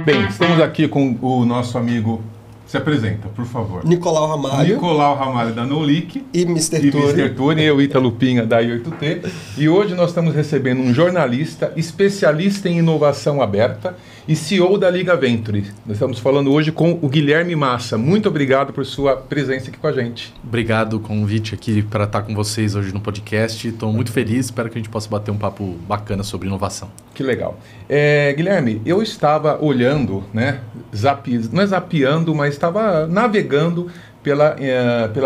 Bem, estamos aqui com o nosso amigo. Se apresenta, por favor. Nicolau Ramalho. Nicolau Ramalho da Nolic. E Mr. Tony, eu, Ítalo Pinha, da I8T. E hoje nós estamos recebendo um jornalista, especialista em inovação aberta e CEO da Liga Venture. Nós estamos falando hoje com o Guilherme Massa. Muito obrigado por sua presença aqui com a gente. Obrigado o convite aqui para estar com vocês hoje no podcast. Estou muito feliz, espero que a gente possa bater um papo bacana sobre inovação. Que legal. Guilherme, eu estava olhando, né, não é zapeando, mas estava navegando pela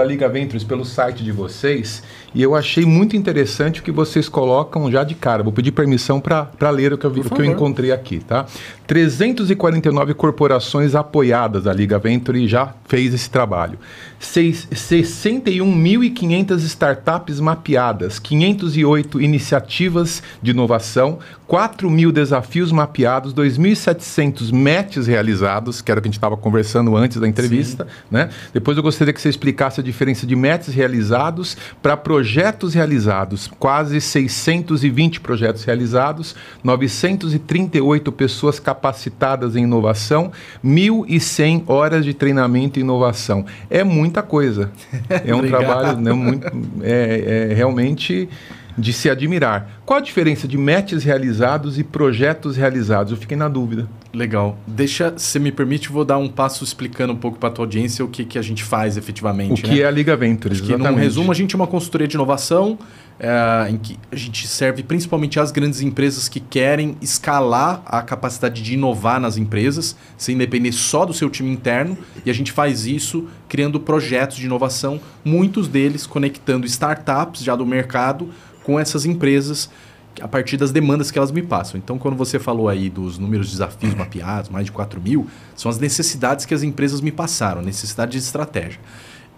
Liga Ventures, pelo site de vocês, e eu achei muito interessante o que vocês colocam já de cara. Vou pedir permissão para ler o que eu encontrei aqui, tá? 349 corporações apoiadas da Liga Venture já fez esse trabalho. 61.500 startups mapeadas, 508 iniciativas de inovação, 4.000 desafios mapeados, 2.700 matches realizados, que era o que a gente estava conversando antes da entrevista, né? Depois eu gostaria que você explicasse a diferença de matches realizados para projetos realizados. Quase 620 projetos realizados, 938 pessoas capacitadas em inovação, 1.100 horas de treinamento em inovação. É muita coisa. É um trabalho, né, realmente de se admirar. Qual a diferença de matches realizados e projetos realizados? Eu fiquei na dúvida. Legal. Se me permite, vou dar um passo explicando um pouco para a tua audiência o que a gente faz efetivamente. O que é a Liga Ventures, exatamente. Num resumo, a gente é uma consultoria de inovação em que a gente serve principalmente às grandes empresas que querem escalar a capacidade de inovar nas empresas, sem depender só do seu time interno, e a gente faz isso criando projetos de inovação, muitos deles conectando startups já do mercado com essas empresas a partir das demandas que elas me passam. Então, quando você falou aí dos números de desafios mapeados, mais de 4.000, são as necessidades que as empresas me passaram, necessidade de estratégia.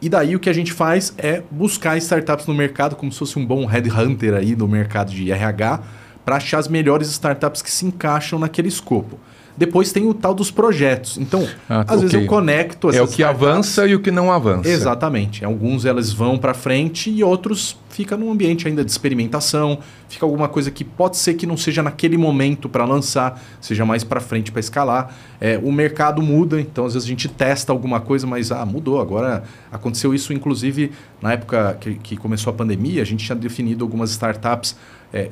E daí o que a gente faz é buscar startups no mercado, como se fosse um bom headhunter aí do mercado de RH, para achar as melhores startups que se encaixam naquele escopo. Depois tem o tal dos projetos. Então, às vezes eu conecto essas o que avança e o que não avança. Exatamente. Alguns elas vão para frente e outros ficam num ambiente ainda de experimentação. Fica alguma coisa que pode ser que não seja naquele momento para lançar, seja mais para frente para escalar. O mercado muda, então às vezes a gente testa alguma coisa, mas mudou. Agora aconteceu isso, inclusive, na época que começou a pandemia, a gente tinha definido algumas startups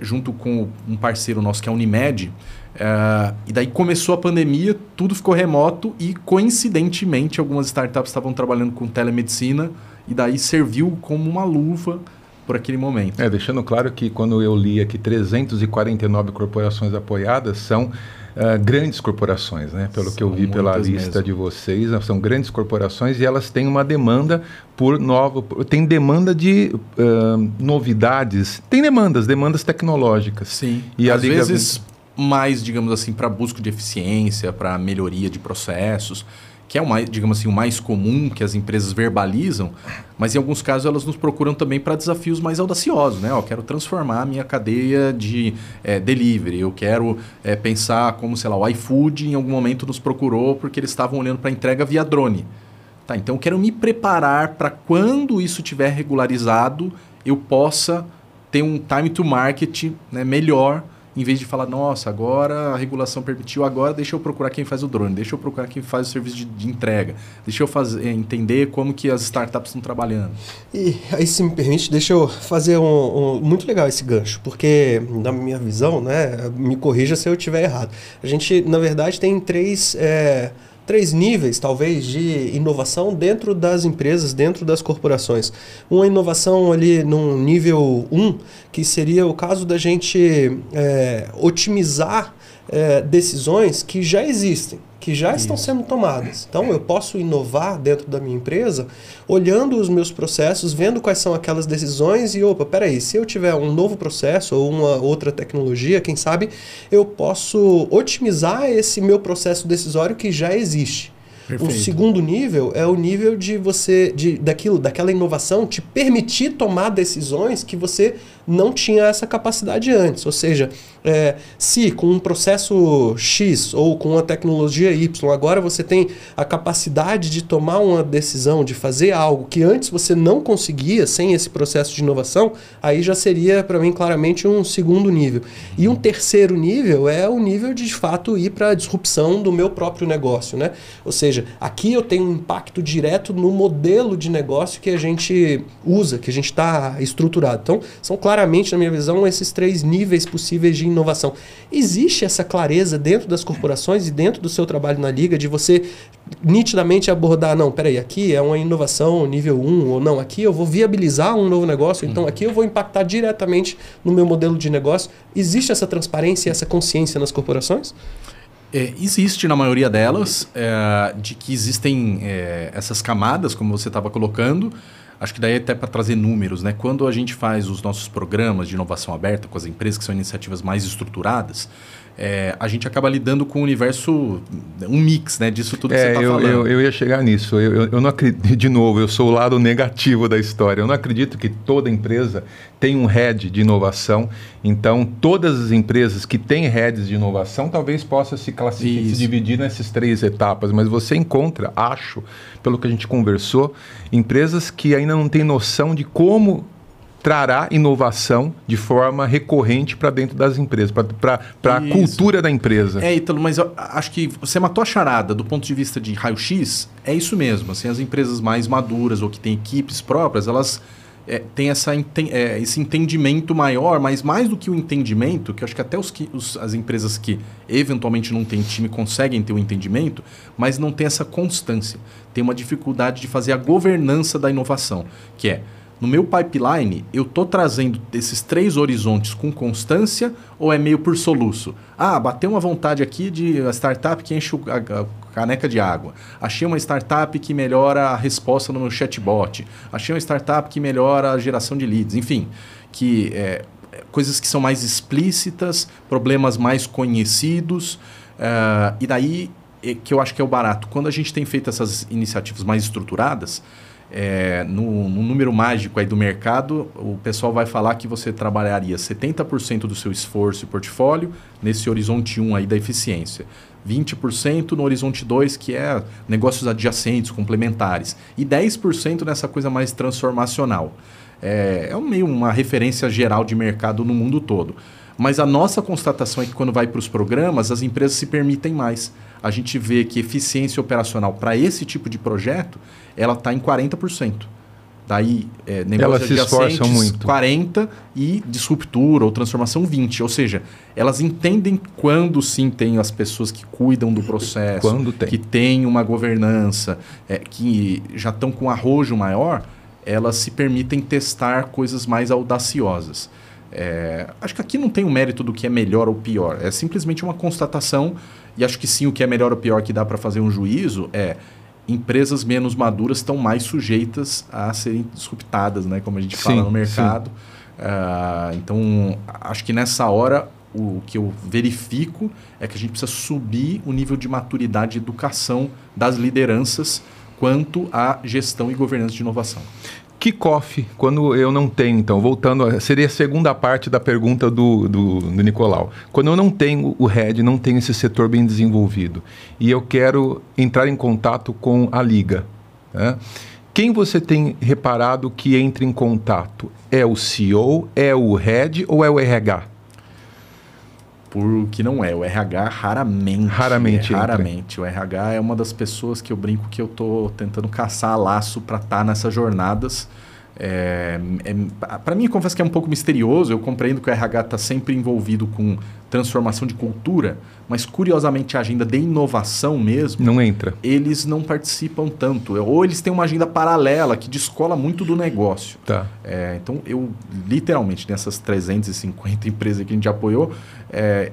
junto com um parceiro nosso que é a Unimed. E daí começou a pandemia, tudo ficou remoto e, coincidentemente, algumas startups estavam trabalhando com telemedicina e daí serviu como uma luva por aquele momento. Deixando claro que quando eu li aqui 349 corporações apoiadas, são grandes corporações, né? Pelo que eu vi pela lista de vocês, são grandes corporações e elas têm uma demanda tem demanda de novidades, tem demandas tecnológicas. Sim, e às vezes mais, digamos assim, para busca de eficiência, para melhoria de processos, que é o mais, digamos assim, o mais comum que as empresas verbalizam, mas em alguns casos elas nos procuram também para desafios mais audaciosos, né? Eu quero transformar a minha cadeia de delivery, eu quero pensar como, sei lá, o iFood em algum momento nos procurou porque eles estavam olhando para entrega via drone. Tá, então eu quero me preparar para quando isso estiver regularizado, eu possa ter um time to market, né, melhor, em vez de falar, nossa, agora a regulação permitiu, agora deixa eu procurar quem faz o drone, deixa eu procurar quem faz o serviço de entrega, deixa eu entender como que as startups estão trabalhando. E aí, se me permite, deixa eu fazer muito legal esse gancho, porque na minha visão, né, me corrija se eu estiver errado. A gente, na verdade, tem três níveis, talvez, de inovação dentro das empresas, dentro das corporações. Uma inovação ali num nível 1, que seria o caso da gente otimizar decisões que já existem, que já estão sendo tomadas. Então, eu posso inovar dentro da minha empresa, olhando os meus processos, vendo quais são aquelas decisões e, peraí, se eu tiver um novo processo ou uma outra tecnologia, quem sabe, eu posso otimizar esse meu processo decisório que já existe. Perfeito. O segundo nível é o nível de daquela inovação te permitir tomar decisões que você não tinha essa capacidade antes. Ou seja, se com um processo X ou com uma tecnologia Y, agora você tem a capacidade de tomar uma decisão, de fazer algo que antes você não conseguia sem esse processo de inovação, aí já seria, para mim, claramente um segundo nível. E um terceiro nível é o nível de fato, ir para a disrupção do meu próprio negócio, né? Ou seja, aqui eu tenho um impacto direto no modelo de negócio que a gente usa, que a gente está estruturado. Então, são claramente, na minha visão, esses 3 níveis possíveis de inovação. Existe essa clareza dentro das corporações e dentro do seu trabalho na Liga de você nitidamente abordar, não, peraí, aqui é uma inovação nível 1, ou não, aqui eu vou viabilizar um novo negócio, então aqui eu vou impactar diretamente no meu modelo de negócio. Existe essa transparência e essa consciência nas corporações? Existe na maioria delas, de que existem essas camadas, como você estava colocando. Acho que daí até para trazer números, né? Quando a gente faz os nossos programas de inovação aberta com as empresas, que são iniciativas mais estruturadas, a gente acaba lidando com um universo, um mix, né, disso tudo que você está falando. Eu ia chegar nisso. Eu não acredito, de novo, eu sou o lado negativo da história. Eu não acredito que toda empresa tem um head de inovação. Então, todas as empresas que têm heads de inovação talvez possa se classificar, se dividir nessas 3 etapas. Mas você encontra, acho, pelo que a gente conversou, empresas que ainda não têm noção de como trará inovação de forma recorrente para dentro das empresas, para a cultura da empresa. Ítalo, mas eu acho que você matou a charada do ponto de vista de raio-x, é isso mesmo. Assim, as empresas mais maduras ou que têm equipes próprias, elas têm esse entendimento maior, mas mais do que o entendimento, que eu acho que até as empresas que eventualmente não têm time conseguem ter o entendimento, mas não tem essa constância. Tem uma dificuldade de fazer a governança da inovação, que é, no meu pipeline, eu estou trazendo esses 3 horizontes com constância ou é meio por soluço? Bateu uma vontade aqui de uma startup que enche a caneca de água. Achei uma startup que melhora a resposta no meu chatbot. Achei uma startup que melhora a geração de leads. Enfim, coisas que são mais explícitas, problemas mais conhecidos. E daí que eu acho que é o barato. Quando a gente tem feito essas iniciativas mais estruturadas, no número mágico aí do mercado, o pessoal vai falar que você trabalharia 70% do seu esforço e portfólio nesse horizonte 1 aí da eficiência, 20% no horizonte 2, que é negócios adjacentes, complementares, e 10% nessa coisa mais transformacional. Meio uma referência geral de mercado no mundo todo. Mas a nossa constatação é que quando vai para os programas, as empresas se permitem mais. A gente vê que eficiência operacional para esse tipo de projeto, ela está em 40%. Daí, negócios adjacentes, muito. 40% e disruptura ou transformação 20%. Ou seja, elas entendem quando sim tem as pessoas que cuidam do processo, que tem uma governança, que já estão com arrojo maior, elas se permitem testar coisas mais audaciosas. Acho que aqui não tem o mérito do que é melhor ou pior. É simplesmente uma constatação. E acho que sim, o que é melhor ou pior que dá para fazer um juízo empresas menos maduras estão mais sujeitas a serem disruptadas, né? Como a gente fala no mercado. Então, acho que nessa hora, o que eu verifico é que a gente precisa subir o nível de maturidade e educação das lideranças quanto à gestão e governança de inovação. Kickoff, quando eu não tenho, então, voltando, seria a segunda parte da pergunta do Nicolau. Quando eu não tenho o head, não tenho esse setor bem desenvolvido, e eu quero entrar em contato com a Liga, né? Quem você tem reparado que entra em contato? É o CEO, é o head ou é o RH? Porque não é. O RH raramente. Raramente. O RH é uma das pessoas que eu brinco que eu estou tentando caçar laço para estar nessas jornadas. Para mim, confesso que é um pouco misterioso. Eu compreendo que o RH está sempre envolvido com transformação de cultura, mas curiosamente a agenda de inovação mesmo... Não entra. Eles não participam tanto. Ou eles têm uma agenda paralela que descola muito do negócio. Tá. Então, eu literalmente, nessas 350 empresas que a gente apoiou,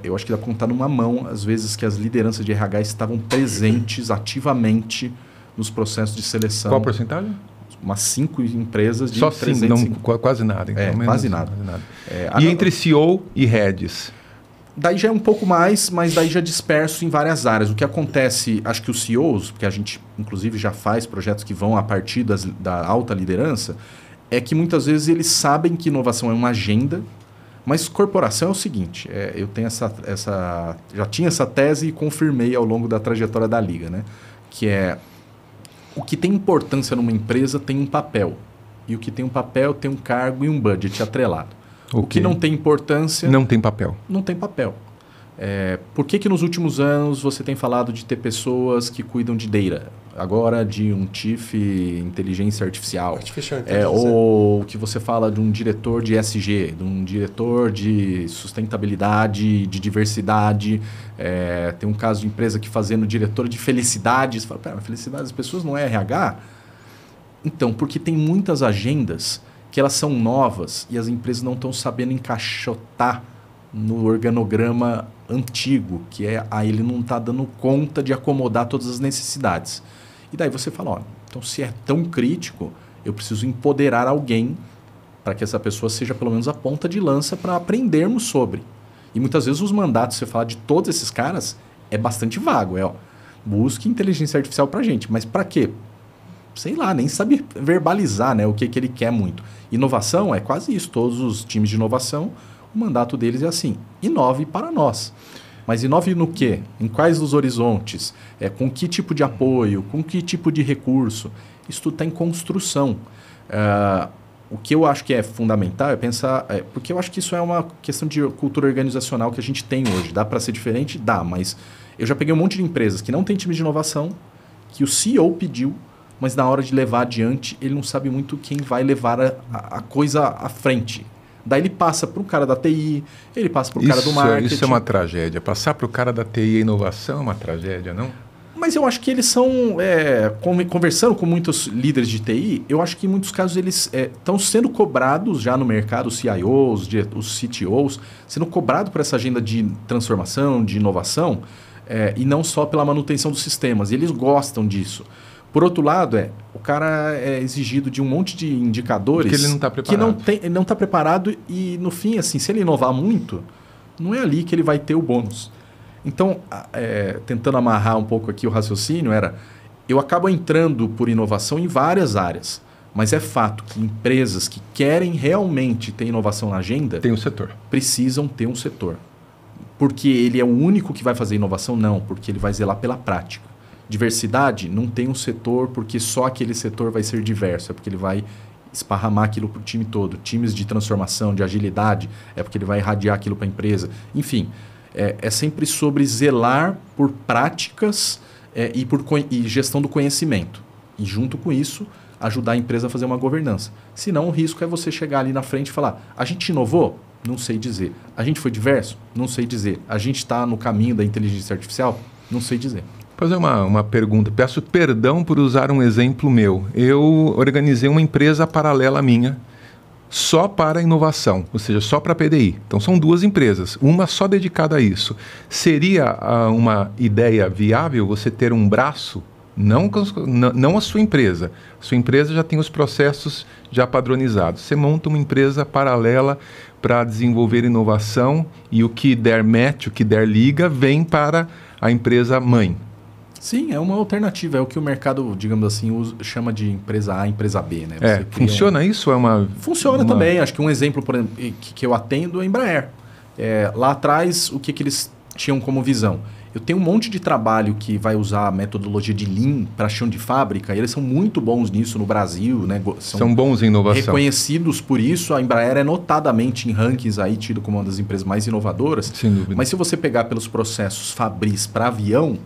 eu acho que dá para contar numa mão, às vezes, que as lideranças de RH estavam presentes ativamente nos processos de seleção. Qual a porcentagem? Umas 5 empresas de só 5, quase nada. Então, quase nada. E entre CEO e heads? Daí já é um pouco mais, mas daí já disperso em várias áreas. O que acontece, acho que os CEOs, porque a gente inclusive já faz projetos que vão a partir da alta liderança, é que muitas vezes eles sabem que inovação é uma agenda, mas corporação é o seguinte, eu tenho já tinha essa tese e confirmei ao longo da trajetória da Liga, né? Que é o que tem importância numa empresa tem um papel, e o que tem um papel tem um cargo e um budget atrelado. O que não tem importância... Não tem papel. Não tem papel. Por que nos últimos anos você tem falado de ter pessoas que cuidam de data? Agora de um Chief Inteligência Artificial. Ou que você fala de um diretor de ESG, de um diretor de sustentabilidade, de diversidade. Tem um caso de empresa que fazendo diretor de felicidade. Você fala, pera, felicidade das pessoas não é RH? Então, porque tem muitas agendas que elas são novas e as empresas não estão sabendo encaixotar no organograma antigo, que ele não está dando conta de acomodar todas as necessidades. E daí você fala, ó, então se é tão crítico, eu preciso empoderar alguém para que essa pessoa seja pelo menos a ponta de lança para aprendermos sobre. E muitas vezes os mandatos, você fala de todos esses caras, é bastante vago. Busque inteligência artificial para a gente. Mas para quê? Sei lá, nem sabe verbalizar, né, o que ele quer muito. Inovação é quase isso. Todos os times de inovação, o mandato deles é assim, inove para nós. Mas inove no quê? Em quais os horizontes? Com que tipo de apoio? Com que tipo de recurso? Isso tudo está em construção. O que eu acho que é fundamental é pensar... porque eu acho que isso é uma questão de cultura organizacional que a gente tem hoje. Dá para ser diferente? Dá, mas eu já peguei um monte de empresas que não tem time de inovação, que o CEO pediu, mas na hora de levar adiante, ele não sabe muito quem vai levar a coisa à frente. Daí ele passa para o cara da TI, ele passa para o cara do marketing. Isso é uma tragédia. Passar para o cara da TI e inovação é uma tragédia, não? Mas eu acho que eles são... conversando com muitos líderes de TI, eu acho que em muitos casos eles estão sendo cobrados já no mercado, os CIOs, os CTOs, sendo cobrados por essa agenda de transformação, de inovação, e não só pela manutenção dos sistemas. E eles gostam disso. Por outro lado, o cara é exigido de um monte de indicadores... Que ele não está preparado. Que ele não está preparado e, no fim, assim, se ele inovar muito, não é ali que ele vai ter o bônus. Então, tentando amarrar um pouco aqui o raciocínio, eu acabo entrando por inovação em várias áreas, mas é fato que empresas que querem realmente ter inovação na agenda... Tem um setor. Precisam ter um setor. Porque ele é o único que vai fazer inovação? Não, porque ele vai zelar pela prática. Diversidade, não tem um setor porque só aquele setor vai ser diverso, é porque ele vai esparramar aquilo para o time todo. Times de transformação, de agilidade, é porque ele vai irradiar aquilo para a empresa. Enfim, é sempre sobre zelar por práticas e gestão do conhecimento. E junto com isso, ajudar a empresa a fazer uma governança. Senão o risco é você chegar ali na frente e falar, a gente inovou? Não sei dizer. A gente foi diverso? Não sei dizer. A gente está no caminho da inteligência artificial? Não sei dizer. Fazer uma pergunta. Peço perdão por usar um exemplo meu. Eu organizei uma empresa paralela minha só para inovação, ou seja, só para PDI. Então são duas empresas, uma só dedicada a isso. Seria uma ideia viável você ter um braço, não a sua empresa. A sua empresa já tem os processos já padronizados. Você monta uma empresa paralela para desenvolver inovação e o que der match, o que der liga, vem para a empresa mãe. Sim, é uma alternativa. É o que o mercado, digamos assim, chama de empresa A, empresa B. Né? Funciona isso? Funciona também. Acho que um exemplo, por exemplo, que eu atendo é a Embraer. Lá atrás, o que eles tinham como visão? Eu tenho um monte de trabalho que vai usar a metodologia de Lean para chão de fábrica. E eles são muito bons nisso no Brasil. Né? São bons em inovação. Reconhecidos por isso. A Embraer é notadamente em rankings aí, tido como uma das empresas mais inovadoras. Sem dúvida. Mas se você pegar pelos processos Fabris para avião,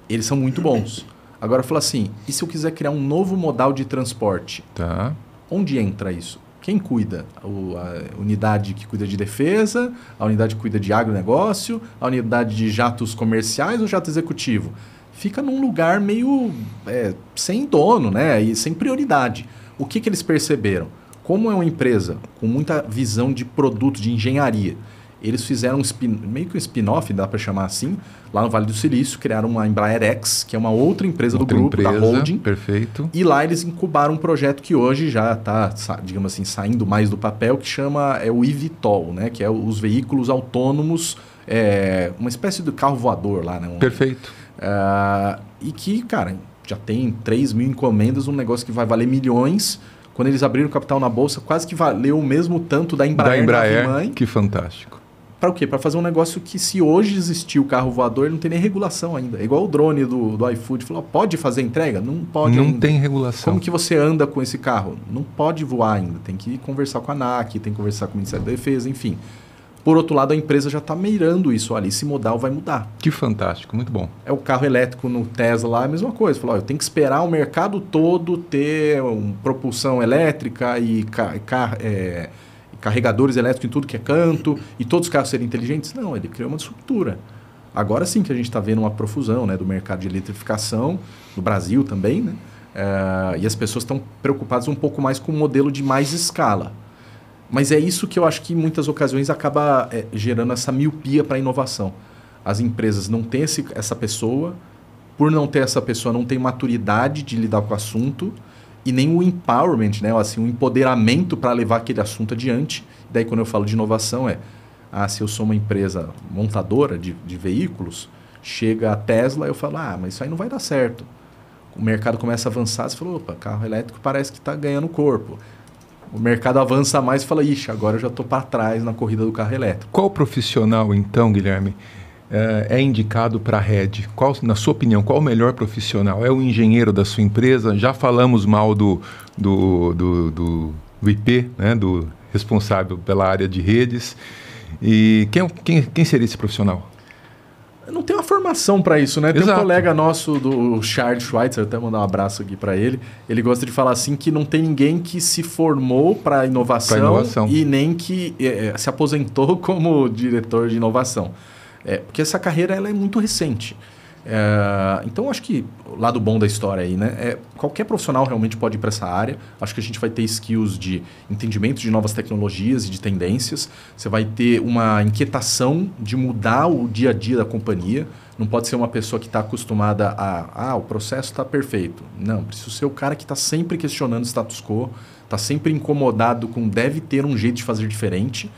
eles são muito bons. Agora, fala assim, e se eu quiser criar um novo modal de transporte? Tá. Onde entra isso? Quem cuida? A unidade que cuida de defesa, a unidade que cuida de agronegócio, a unidade de jatos comerciais ou jato executivo? Fica num lugar meio sem dono, né? E sem prioridade. O que eles perceberam? Como é uma empresa com muita visão de produto, de engenharia, eles fizeram meio que um spin-off, dá para chamar assim, lá no Vale do Silício, criaram uma Embraer X, que é uma outra empresa do grupo, da holding. Perfeito. E lá eles incubaram um projeto que hoje já está, digamos assim, saindo mais do papel, que chama o eVTOL, né? Que é os veículos autônomos, uma espécie de carro voador lá. Né? Perfeito. E que, cara, já tem 3.000 encomendas, um negócio que vai valer milhões, Quando eles abriram capital na Bolsa, quase que valeu o mesmo tanto da Embraer, nave-mãe. Que fantástico. Para o quê? Para fazer um negócio que, se hoje existir o carro voador, ele não tem nem regulação ainda. É igual o drone do iFood. Falou, pode fazer entrega? Não pode Não ainda. tem regulação. Como que você anda com esse carro? Não pode voar ainda. Tem que conversar com a ANAC, tem que conversar com o Ministério da Defesa, enfim. Por outro lado, a empresa já está mirando isso ali. Esse modal vai mudar. Que fantástico, muito bom. É o carro elétrico no Tesla lá, é a mesma coisa. Falou, eu tenho que esperar o mercado todo ter propulsão elétrica e carregadores elétricos em tudo que é canto, e todos os carros serem inteligentes? Não, ele criou uma disruptura. Agora sim que a gente está vendo uma profusão, né, do mercado de eletrificação, no Brasil também, né? E as pessoas estão preocupadas um pouco mais com o modelo de mais escala. Mas é isso que eu acho que em muitas ocasiões acaba gerando essa miopia para a inovação. As empresas não têm essa pessoa, por não ter essa pessoa, não tem maturidade de lidar com o assunto, e nem o empowerment, né? Assim, o empoderamento para levar aquele assunto adiante. Daí, quando eu falo de inovação, se eu sou uma empresa montadora de veículos, chega a Tesla, eu falo, mas isso aí não vai dar certo. O mercado começa a avançar, você fala, opa, carro elétrico parece que está ganhando corpo. O mercado avança mais e fala, ixi, agora eu já estou para trás na corrida do carro elétrico. Qual profissional, então, Guilherme, é indicado para a rede? Na sua opinião, qual o melhor profissional? É o engenheiro da sua empresa? Já falamos mal do IP, né? Do responsável pela área de redes. E quem seria esse profissional? Não tem uma formação para isso, né? Tem Exato. Um colega nosso, do Charles Schweitzer, até mandar um abraço aqui para ele. Ele gosta de falar assim que não tem ninguém que se formou para inovação e nem que se aposentou como diretor de inovação. Porque essa carreira ela é muito recente. Então, acho que o lado bom da história aí, né? Qualquer profissional realmente pode ir para essa área. Acho que a gente vai ter skills de entendimento de novas tecnologias e de tendências. Você vai ter uma inquietação de mudar o dia a dia da companhia. Não pode ser uma pessoa que está acostumada o processo está perfeito. Não, precisa ser o cara que está sempre questionando o status quo, está sempre incomodado com deve ter um jeito de fazer diferente.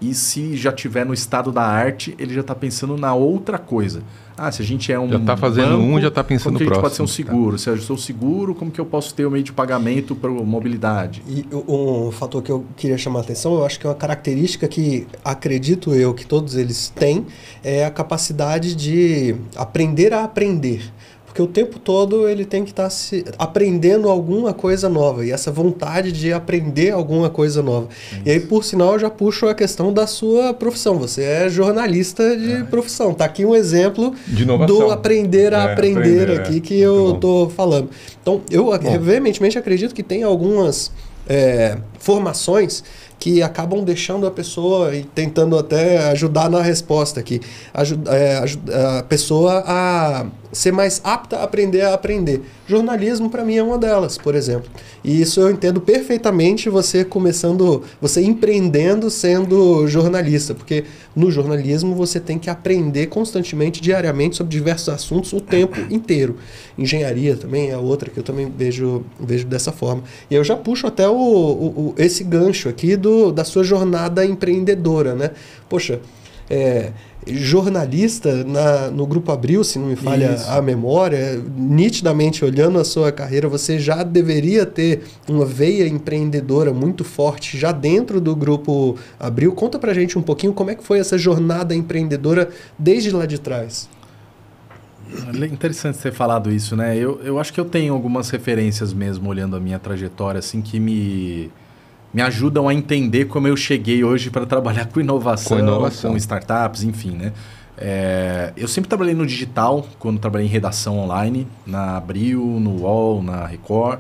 E se já estiver no estado da arte, ele já está pensando na outra coisa. Se a gente é um já está fazendo banco, já está pensando no próximo. Como que a gente pode ser um seguro? Se eu sou seguro, como que eu posso ter o meio de pagamento para mobilidade? E um fator que eu queria chamar a atenção, eu acho que é uma característica que acredito eu que todos eles têm, é a capacidade de aprender a aprender. Porque o tempo todo ele tem que estar aprendendo alguma coisa nova. E essa vontade de aprender alguma coisa nova. E aí, por sinal, eu já puxo a questão da sua profissão. Você é jornalista de profissão. Está aqui um exemplo de inovação. Do aprender a aprender aqui que eu estou falando. Então, eu veementemente acredito que tem algumas formações que acabam deixando a pessoa e tentando até ajudar na resposta aqui. A pessoa a ser mais apta a aprender. Jornalismo, para mim, é uma delas, por exemplo. E isso eu entendo perfeitamente você empreendendo sendo jornalista, porque no jornalismo você tem que aprender constantemente, diariamente, sobre diversos assuntos o tempo inteiro. Engenharia também é outra que eu também vejo dessa forma. E eu já puxo até esse gancho aqui da sua jornada empreendedora, né? Poxa, jornalista no Grupo Abril, se não me falha a memória, nitidamente olhando a sua carreira, você já deveria ter uma veia empreendedora muito forte já dentro do Grupo Abril. Conta pra gente um pouquinho como é que foi essa jornada empreendedora desde lá de trás. Interessante você ter falado isso, né? Eu acho que eu tenho algumas referências mesmo, olhando a minha trajetória, assim, que me ajudam a entender como eu cheguei hoje para trabalhar com inovação, com startups, enfim, né? Eu sempre trabalhei no digital, quando trabalhei em redação online, na Abril, no UOL, na Record.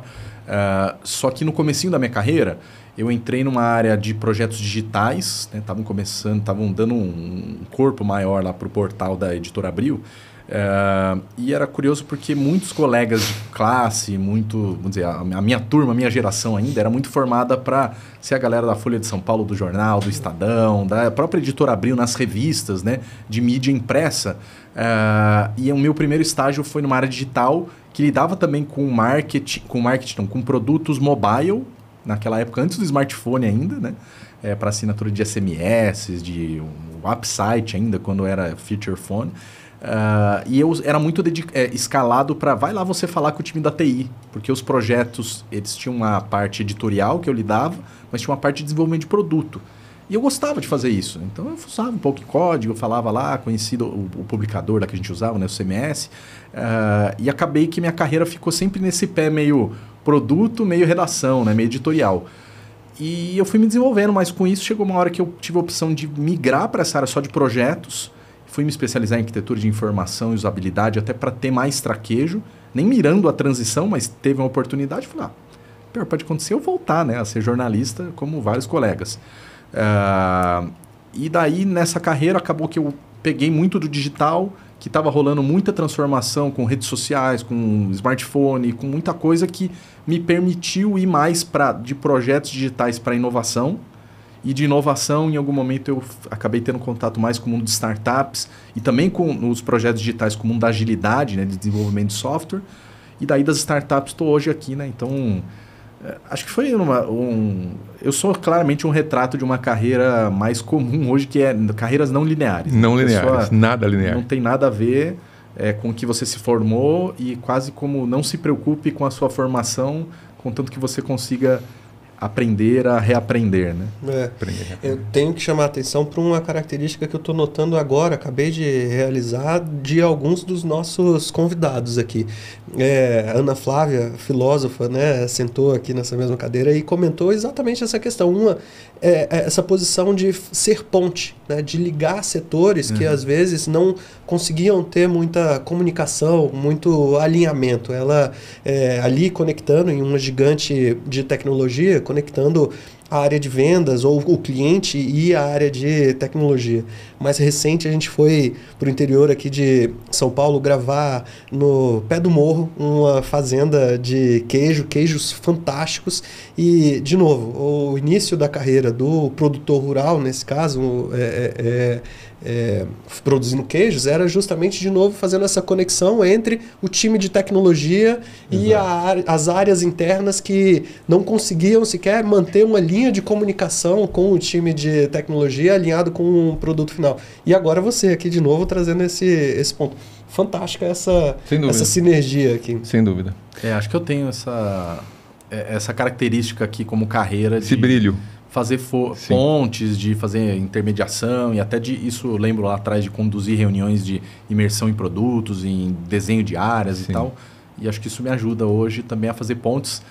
Só que no comecinho da minha carreira, eu entrei numa área de projetos digitais, estavam dando um corpo maior lá para o portal da Editora Abril. E era curioso porque muitos colegas de classe, vamos dizer, a minha turma, a minha geração ainda, era muito formada para ser a galera da Folha de São Paulo, do Jornal, do Estadão, da própria Editora Abril, nas revistas, né, de mídia impressa. E o meu primeiro estágio foi numa área digital que lidava também com com produtos mobile, naquela época, antes do smartphone ainda, né? Para assinatura de SMS, de um website ainda, quando era feature phone. E eu era muito escalado para vai lá você falar com o time da TI, porque os projetos, eles tinham uma parte editorial que eu lidava, mas tinha uma parte de desenvolvimento de produto. E eu gostava de fazer isso. Então eu usava um pouco de código, eu falava lá, conheci o publicador lá que a gente usava, né, o CMS, e acabei que minha carreira ficou sempre nesse pé meio produto, meio redação, né, meio editorial. E eu fui me desenvolvendo, mas com isso chegou uma hora que eu tive a opção de migrar para essa área só de projetos. Fui me especializar em arquitetura de informação e usabilidade até para ter mais traquejo, nem mirando a transição, mas teve uma oportunidade. Falei, pior pode acontecer eu voltar, né, a ser jornalista como vários colegas. E daí nessa carreira acabou que eu peguei muito do digital, que estava rolando muita transformação com redes sociais, com smartphone, com muita coisa que me permitiu ir mais de projetos digitais para inovação. E de inovação, em algum momento, eu acabei tendo contato mais com o mundo de startups e também com os projetos digitais com o mundo da agilidade, né, de desenvolvimento de software. E daí das startups estou hoje aqui, né? Então, acho que foi eu sou claramente um retrato de uma carreira mais comum hoje, que é carreiras não lineares. Não lineares, nada linear. Não tem nada a ver com o que você se formou e quase como não se preocupe com a sua formação, contanto que você consiga aprender a reaprender, né? Eu tenho que chamar a atenção para uma característica que eu estou notando agora, acabei de realizar de alguns dos nossos convidados aqui. Ana Flávia, filósofa, né, sentou aqui nessa mesma cadeira e comentou exatamente essa questão. Essa posição de ser ponte, né, de ligar setores que às vezes não conseguiam ter muita comunicação, muito alinhamento. Ela ali conectando em uma gigante de tecnologia, conectando a área de vendas ou o cliente e a área de tecnologia. Mais recente a gente foi para o interior aqui de São Paulo gravar no pé do morro uma fazenda de queijos fantásticos e, de novo, o início da carreira do produtor rural, nesse caso, produzindo queijos, era justamente, de novo, fazendo essa conexão entre o time de tecnologia e as áreas internas que não conseguiam sequer manter uma linha de comunicação com o time de tecnologia alinhado com o produto final. E agora você aqui de novo trazendo esse ponto. Fantástica essa sinergia aqui. Sem dúvida. Acho que eu tenho essa característica aqui como carreira. Esse brilho. Fazer pontes, de fazer intermediação e até isso eu lembro lá atrás de conduzir reuniões de imersão em produtos, em desenho de áreas e tal. E acho que isso me ajuda hoje também a fazer pontes.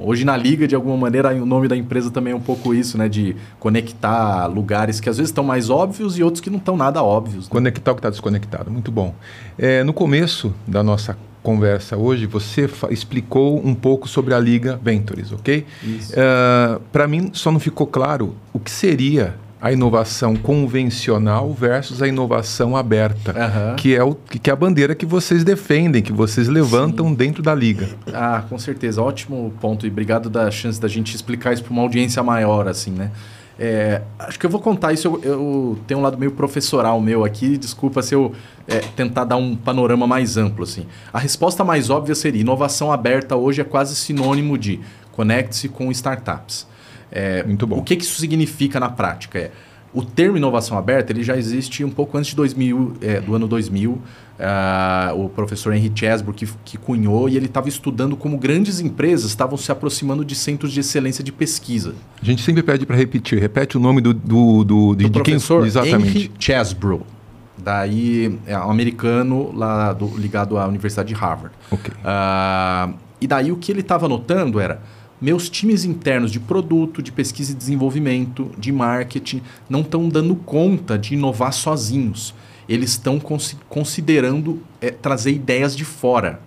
Hoje na Liga, de alguma maneira, o nome da empresa também é um pouco isso, né? De conectar lugares que às vezes estão mais óbvios e outros que não estão nada óbvios. Né? Conectar o que está desconectado. Muito bom. No começo da nossa conversa hoje, você explicou um pouco sobre a Liga Ventures, ok? Para mim, só não ficou claro o que seria a inovação convencional versus a inovação aberta, que é a bandeira que vocês defendem, que vocês levantam dentro da Liga. Com certeza. Ótimo ponto. E obrigado da chance da gente explicar isso para uma audiência maior, assim, né? Acho que eu vou contar isso. Eu tenho um lado meio professoral meu aqui. Desculpa se eu tentar dar um panorama mais amplo, assim. A resposta mais óbvia seria: inovação aberta hoje é quase sinônimo de conecte-se com startups. Muito bom. O que isso significa na prática? O termo inovação aberta ele já existe um pouco antes de do ano 2000. O professor Henry Chesbrough que cunhou, e ele estava estudando como grandes empresas estavam se aproximando de centros de excelência de pesquisa. A gente sempre pede para repetir. Repete o nome do professor quem? Exatamente. Henry Chesbrough. Daí é um americano lá ligado à Universidade de Harvard. Okay. E daí o que ele estava notando era: meus times internos de produto, de pesquisa e desenvolvimento, de marketing, não estão dando conta de inovar sozinhos. Eles estão considerando trazer ideias de fora.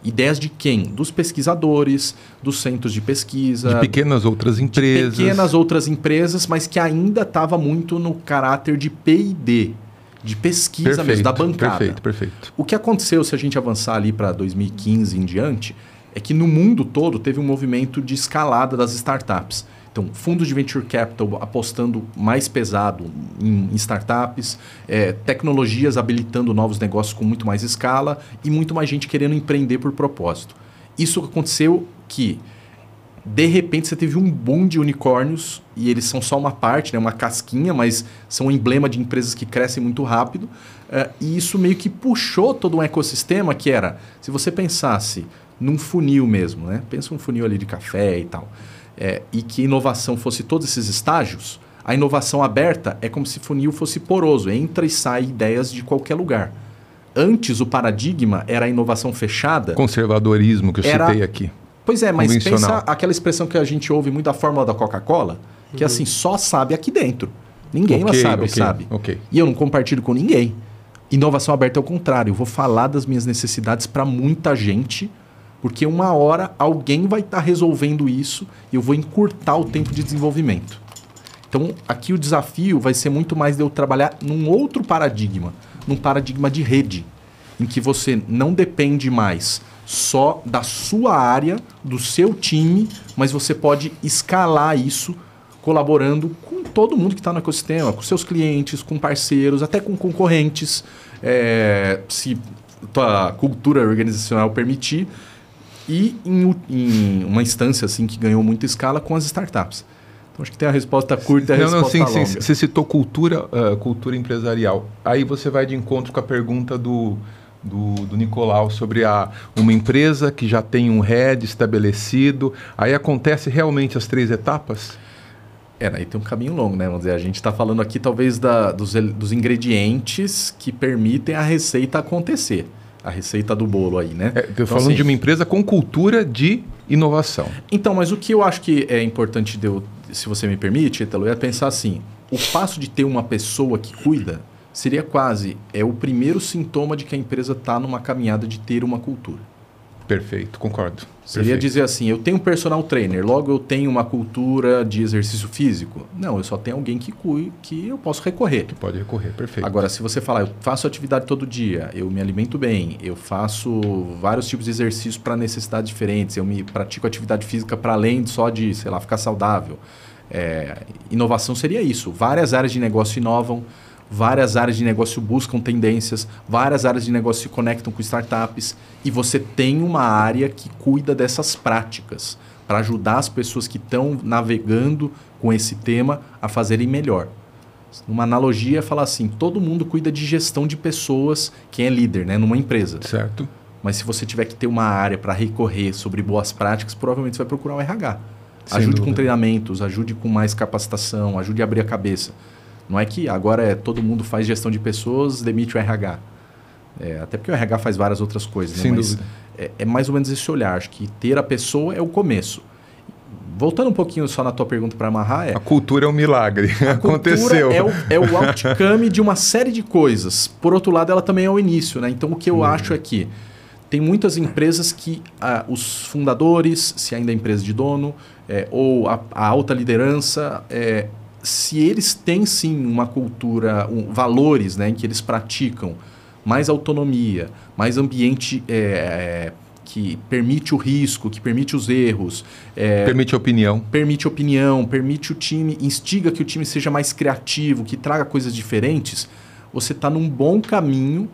Ideias de quem? Dos pesquisadores, dos centros de pesquisa. De pequenas outras empresas. De pequenas outras empresas, mas que ainda estava muito no caráter de P&D, de pesquisa mesmo, da bancada. Perfeito. O que aconteceu, se a gente avançar ali para 2015 em diante, é que no mundo todo teve um movimento de escalada das startups. Então, fundos de venture capital apostando mais pesado em startups, tecnologias habilitando novos negócios com muito mais escala e muito mais gente querendo empreender por propósito. Isso aconteceu que De repente você teve um boom de unicórnios e eles são só uma parte, né, uma casquinha, mas são um emblema de empresas que crescem muito rápido. E isso meio que puxou todo um ecossistema que era, se você pensasse num funil mesmo, né? Pensa um funil ali de café e tal, e que inovação fosse todos esses estágios, a inovação aberta é como se funil fosse poroso, entra e sai ideias de qualquer lugar. Antes o paradigma era a inovação fechada. Conservadorismo que eu citei aqui. Pois é, mas pensa aquela expressão que a gente ouve muito da fórmula da Coca-Cola, que assim, só sabe aqui dentro. Ninguém lá sabe. E eu não compartilho com ninguém. Inovação aberta é o contrário. Eu vou falar das minhas necessidades para muita gente, porque uma hora alguém vai estar resolvendo isso e eu vou encurtar o tempo de desenvolvimento. Então, aqui o desafio vai ser muito mais de eu trabalhar num outro paradigma, num paradigma de rede, em que você não depende mais só da sua área, do seu time, mas você pode escalar isso colaborando com todo mundo que está no ecossistema, com seus clientes, com parceiros, até com concorrentes, se tua cultura organizacional permitir, e em uma instância assim que ganhou muita escala com as startups. Então acho que tem a resposta curta e a resposta longa. Sim, você citou cultura empresarial. Aí você vai de encontro com a pergunta do Nicolau sobre uma empresa que já tem um head estabelecido. Aí acontece realmente as 3 etapas? Aí tem um caminho longo, né? Vamos dizer, a gente está falando aqui talvez dos ingredientes que permitem a receita acontecer. A receita do bolo aí, né? Estou falando assim, de uma empresa com cultura de inovação. Então, mas o que eu acho que é importante, se você me permite, Ítalo, é pensar assim, o fato de ter uma pessoa que cuida seria quase o primeiro sintoma de que a empresa está numa caminhada de ter uma cultura. Perfeito, concordo. Seria dizer assim, eu tenho um personal trainer, logo eu tenho uma cultura de exercício físico? Não, eu só tenho alguém que eu posso recorrer. Que pode recorrer, perfeito. Agora, se você falar, eu faço atividade todo dia, eu me alimento bem, eu faço vários tipos de exercícios para necessidades diferentes, eu pratico atividade física para além só de, sei lá, ficar saudável. Inovação seria isso. Várias áreas de negócio inovam, várias áreas de negócio buscam tendências, várias áreas de negócio se conectam com startups e você tem uma área que cuida dessas práticas para ajudar as pessoas que estão navegando com esse tema a fazerem melhor. Uma analogia é falar assim, todo mundo cuida de gestão de pessoas, quem é líder, né, numa empresa. Certo. Mas se você tiver que ter uma área para recorrer sobre boas práticas, provavelmente você vai procurar um RH. Sem ajude dúvida. Com treinamentos, ajude com mais capacitação, ajude a abrir a cabeça. Não é que agora todo mundo faz gestão de pessoas, demite o RH. Até porque o RH faz várias outras coisas. Sem né? dúvida. É mais ou menos esse olhar. Acho que ter a pessoa é o começo. Voltando um pouquinho só na tua pergunta para amarrar. A cultura é um milagre. Aconteceu. É o outcome de uma série de coisas. Por outro lado, ela também é o início. Né? Então, o que eu acho é que tem muitas empresas que os fundadores, se ainda é empresa de dono, ou a alta liderança... se eles têm sim uma cultura, valores, né, em que eles praticam mais autonomia, mais ambiente que permite o risco, que permite os erros. Permite opinião. Permite o time, instiga que o time seja mais criativo, que traga coisas diferentes. Você está num bom caminho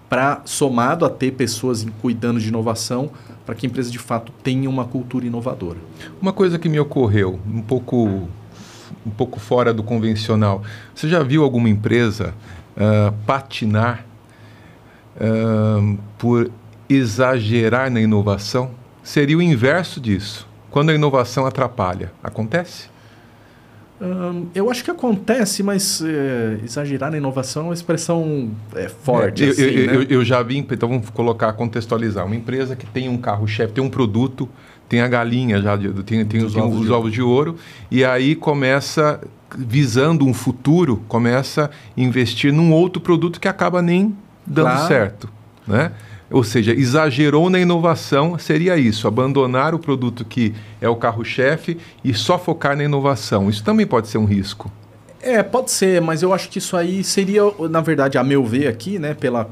para, somado a ter pessoas cuidando de inovação, para que a empresa de fato tenha uma cultura inovadora. Uma coisa que me ocorreu, um pouco fora do convencional. Você já viu alguma empresa patinar por exagerar na inovação? Seria o inverso disso. Quando a inovação atrapalha. Acontece? Eu acho que acontece, mas exagerar na inovação é uma expressão forte. Eu já vi, então vamos contextualizar. Uma empresa que tem um carro-chefe, tem um produto, tem a galinha, tem os ovos de ouro, e aí começa, visando um futuro, começa a investir num outro produto que acaba nem dando certo. Né? Ou seja, exagerou na inovação, seria isso, abandonar o produto que é o carro-chefe e só focar na inovação. Isso também pode ser um risco. Pode ser, mas eu acho que isso aí seria, na verdade, a meu ver aqui, né, pela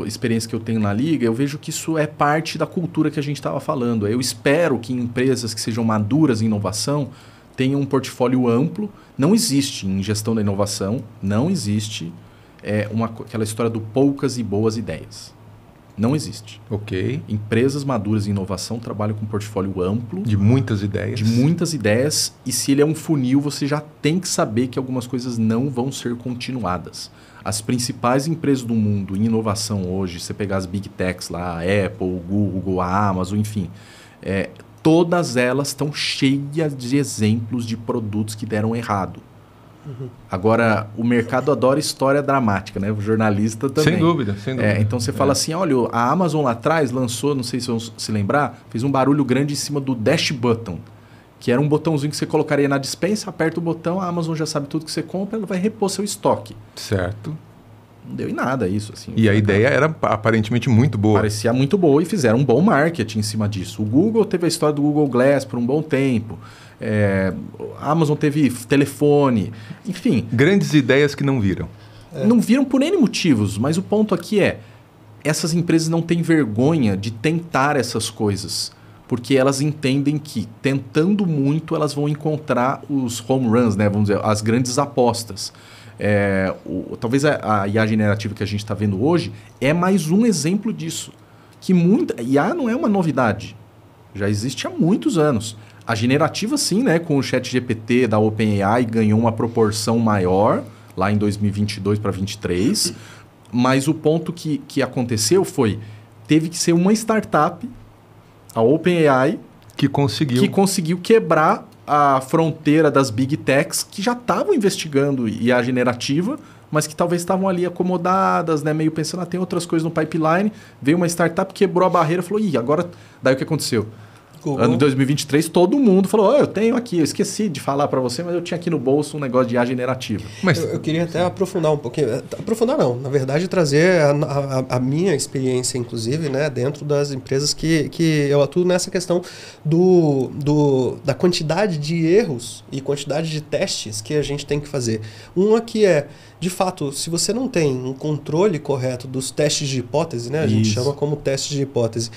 experiência que eu tenho na Liga, eu vejo que isso é parte da cultura que a gente estava falando. Eu espero que empresas que sejam maduras em inovação tenham um portfólio amplo. Não existe em gestão da inovação, não existe aquela história do poucas e boas ideias. Não existe. Ok. Empresas maduras em inovação trabalham com um portfólio amplo. De muitas ideias. De muitas ideias. E se ele é um funil, você já tem que saber que algumas coisas não vão ser continuadas. As principais empresas do mundo em inovação hoje, você pegar as Big Techs lá, a Apple, o Google, a Amazon, enfim, todas elas estão cheias de exemplos de produtos que deram errado. Agora, o mercado adora história dramática, né? O jornalista também. Sem dúvida, sem dúvida. Então você fala assim, olha, a Amazon lá atrás lançou, não sei se vão se lembrar, fez um barulho grande em cima do Dash Button, que era um botãozinho que você colocaria na despensa, aperta o botão, a Amazon já sabe tudo que você compra, ela vai repor seu estoque. Certo. Não deu em nada isso. Assim, e a ideia era aparentemente muito boa. Parecia muito boa e fizeram um bom marketing em cima disso. O Google teve a história do Google Glass por um bom tempo. A Amazon teve telefone, enfim. Grandes ideias que não viram. Não viram por N motivos, mas o ponto aqui essas empresas não têm vergonha de tentar essas coisas, porque elas entendem que, tentando muito, elas vão encontrar os home runs, né? Vamos dizer, as grandes apostas. Talvez a IA generativa que a gente está vendo hoje é mais um exemplo disso. Que IA não é uma novidade, já existe há muitos anos. A generativa, sim, né, com o ChatGPT da OpenAI ganhou uma proporção maior lá em 2022 para 2023, mas o ponto que aconteceu teve que ser uma startup, a OpenAI, que conseguiu quebrar a fronteira das Big Techs que já estavam investigando IA generativa, mas que talvez estavam ali acomodadas, né, meio pensando, tem outras coisas no pipeline. Veio uma startup, quebrou a barreira, falou, agora, daí o que aconteceu? Google. Ano de 2023, todo mundo falou, eu tenho aqui, eu esqueci de falar para você, mas eu tinha aqui no bolso um negócio de IA generativa. Mas eu queria até aprofundar um pouquinho. Aprofundar não, na verdade trazer a minha experiência, inclusive, né, dentro das empresas que eu atuo nessa questão da quantidade de erros e quantidade de testes que a gente tem que fazer. Uma que de fato, se você não tem um controle correto dos testes de hipótese, né, a gente chama como teste de hipótese,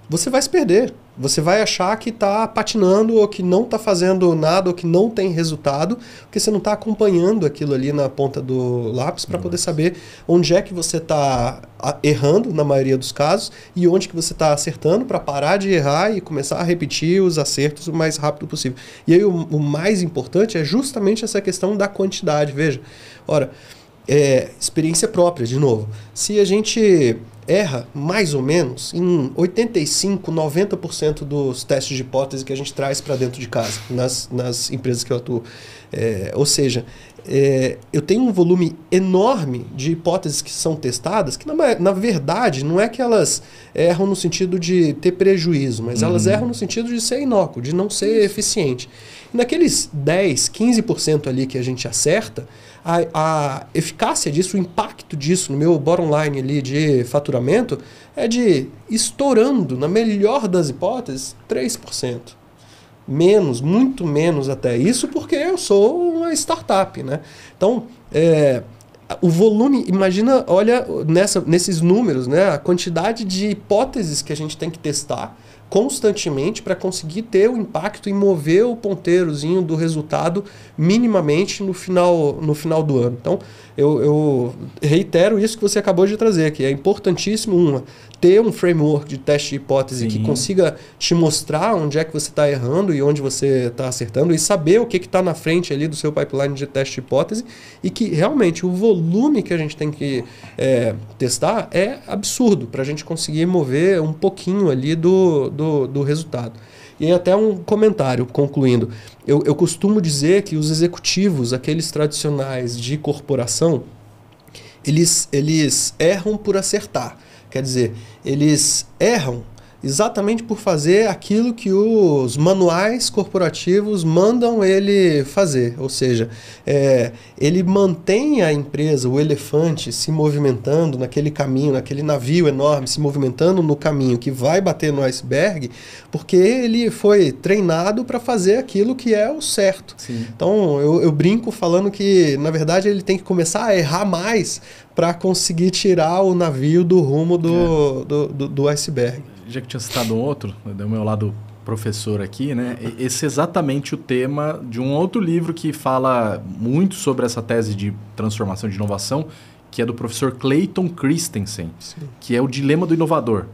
você vai se perder. Você vai achar que está patinando ou que não está fazendo nada ou que não tem resultado, porque você não está acompanhando aquilo ali na ponta do lápis para poder saber onde é que você está errando, na maioria dos casos, e onde que você está acertando para parar de errar e começar a repetir os acertos o mais rápido possível. E aí o mais importante é justamente essa questão da quantidade. Veja, experiência própria, de novo. Se a gente erra mais ou menos em 85%, 90% dos testes de hipótese que a gente traz para dentro de casa, nas empresas que eu atuo. Ou seja, eu tenho um volume enorme de hipóteses que são testadas, que na verdade não é que elas erram no sentido de ter prejuízo, mas elas erram no sentido de ser inócuo, de não ser eficiente. E naqueles 10%, 15% ali que a gente acerta, a eficácia disso, o impacto disso no meu bottom line ali de faturamento é de estourando, na melhor das hipóteses, 3%. Menos, muito menos até. Isso porque eu sou uma startup, né? Então, o volume, imagina, olha nesses números, né? A quantidade de hipóteses que a gente tem que testar constantemente para conseguir ter o impacto e mover o ponteirozinho do resultado minimamente no final do ano. Então, eu reitero isso que você acabou de trazer, que é importantíssimo ter um framework de teste de hipótese que consiga te mostrar onde é que você está errando e onde você está acertando e saber o que está na frente ali do seu pipeline de teste de hipótese e que realmente o volume que a gente tem que testar é absurdo para a gente conseguir mover um pouquinho ali do resultado. E aí até um comentário, concluindo. Eu costumo dizer que os executivos, aqueles tradicionais de corporação, eles erram por acertar. Quer dizer, eles erram exatamente por fazer aquilo que os manuais corporativos mandam ele fazer. Ou seja, ele mantém a empresa, o elefante, se movimentando naquele caminho, naquele navio enorme, se movimentando no caminho que vai bater no iceberg, porque ele foi treinado para fazer aquilo que é o certo. Sim. Então, eu brinco falando que, na verdade, ele tem que começar a errar mais para conseguir tirar o navio do rumo do iceberg. Já que tinha citado outro, do meu lado professor aqui, né? Esse é exatamente o tema de um outro livro que fala muito sobre essa tese de transformação, de inovação, que é do professor Clayton Christensen, que é o Dilema do Inovador.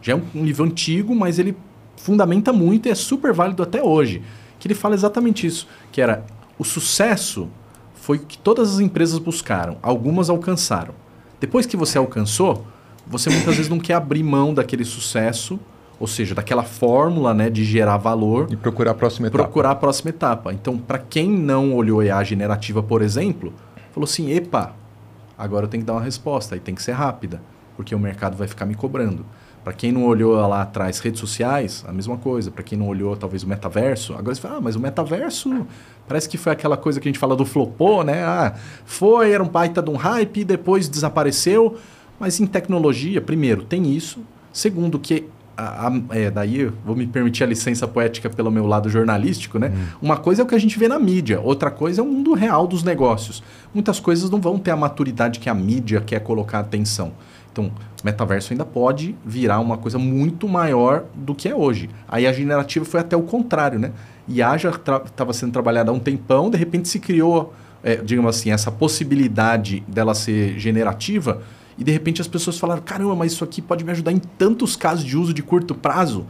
Já é um livro antigo, mas ele fundamenta muito e é super válido até hoje. Que ele fala exatamente isso, que era o sucesso foi o que todas as empresas buscaram, algumas alcançaram. Depois que você alcançou, você muitas vezes não quer abrir mão daquele sucesso, ou seja, daquela fórmula, né, de gerar valor. E procurar a próxima etapa. Procurar a próxima etapa. Então, para quem não olhou EA generativa, por exemplo, falou assim, epa, agora eu tenho que dar uma resposta, e tem que ser rápida, porque o mercado vai ficar me cobrando. Para quem não olhou lá atrás redes sociais, a mesma coisa. Para quem não olhou talvez o metaverso, agora você fala, mas o metaverso parece que foi aquela coisa que a gente fala do flopô, né? Era um baita de um hype, depois desapareceu. Mas em tecnologia, primeiro, tem isso. Segundo, que daí eu vou me permitir a licença poética pelo meu lado jornalístico, né? Uma coisa é o que a gente vê na mídia, outra coisa é o mundo real dos negócios. Muitas coisas não vão ter a maturidade que a mídia quer colocar atenção. Então, o metaverso ainda pode virar uma coisa muito maior do que é hoje. Aí a generativa foi até o contrário, né? IA já estava sendo trabalhada há um tempão, de repente se criou, digamos assim, essa possibilidade dela ser generativa e de repente as pessoas falaram, caramba, mas isso aqui pode me ajudar em tantos casos de uso de curto prazo.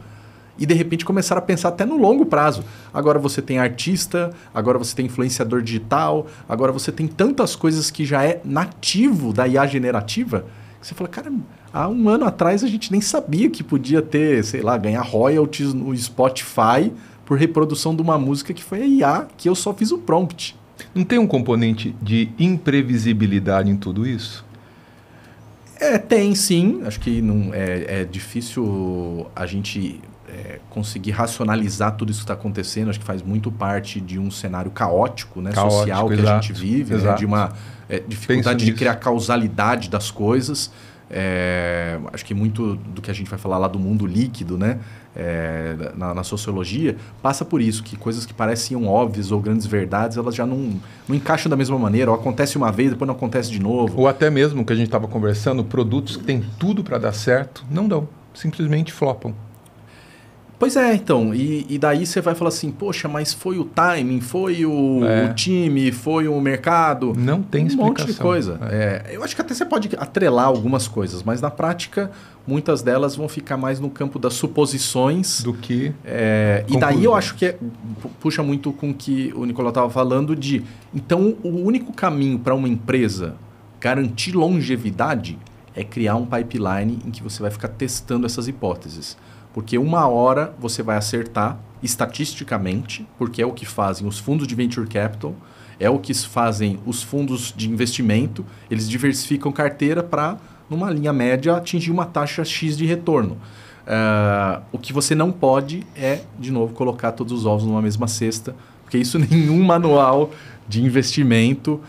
E de repente começaram a pensar até no longo prazo. Agora você tem artista, agora você tem influenciador digital, agora você tem tantas coisas que já é nativo da IA generativa. Você fala, cara, há um ano atrás a gente nem sabia que podia ter, sei lá, ganhar royalties no Spotify por reprodução de uma música que foi a IA, que eu só fiz o prompt. Não tem um componente de imprevisibilidade em tudo isso? Tem sim. Acho que não, é difícil a gente conseguir racionalizar tudo isso que está acontecendo. Acho que faz muito parte de um cenário caótico, né, social que a gente vive, né, de uma dificuldade de criar causalidade das coisas. Acho que muito do que a gente vai falar lá do mundo líquido, né, na sociologia, passa por isso, que coisas que pareciam óbvias ou grandes verdades, elas já não encaixam da mesma maneira, ou acontece uma vez, depois não acontece de novo. Ou até mesmo, que a gente estava conversando, produtos que têm tudo para dar certo, não dão, simplesmente flopam. Pois é, então, e daí você vai falar assim, poxa, mas foi o timing, foi o time, foi o mercado. Não tem explicação. Um monte de coisa. Eu acho que até você pode atrelar algumas coisas, mas na prática, muitas delas vão ficar mais no campo das suposições. Do que... e daí eu acho que puxa muito com o que o Nicolau estava falando de... Então, o único caminho para uma empresa garantir longevidade é criar um pipeline em que você vai ficar testando essas hipóteses. Porque uma hora você vai acertar estatisticamente, porque é o que fazem os fundos de venture capital, é o que fazem os fundos de investimento, eles diversificam carteira para, numa linha média, atingir uma taxa X de retorno. O que você não pode é, de novo, colocar todos os ovos numa mesma cesta, porque isso nenhum manual de investimento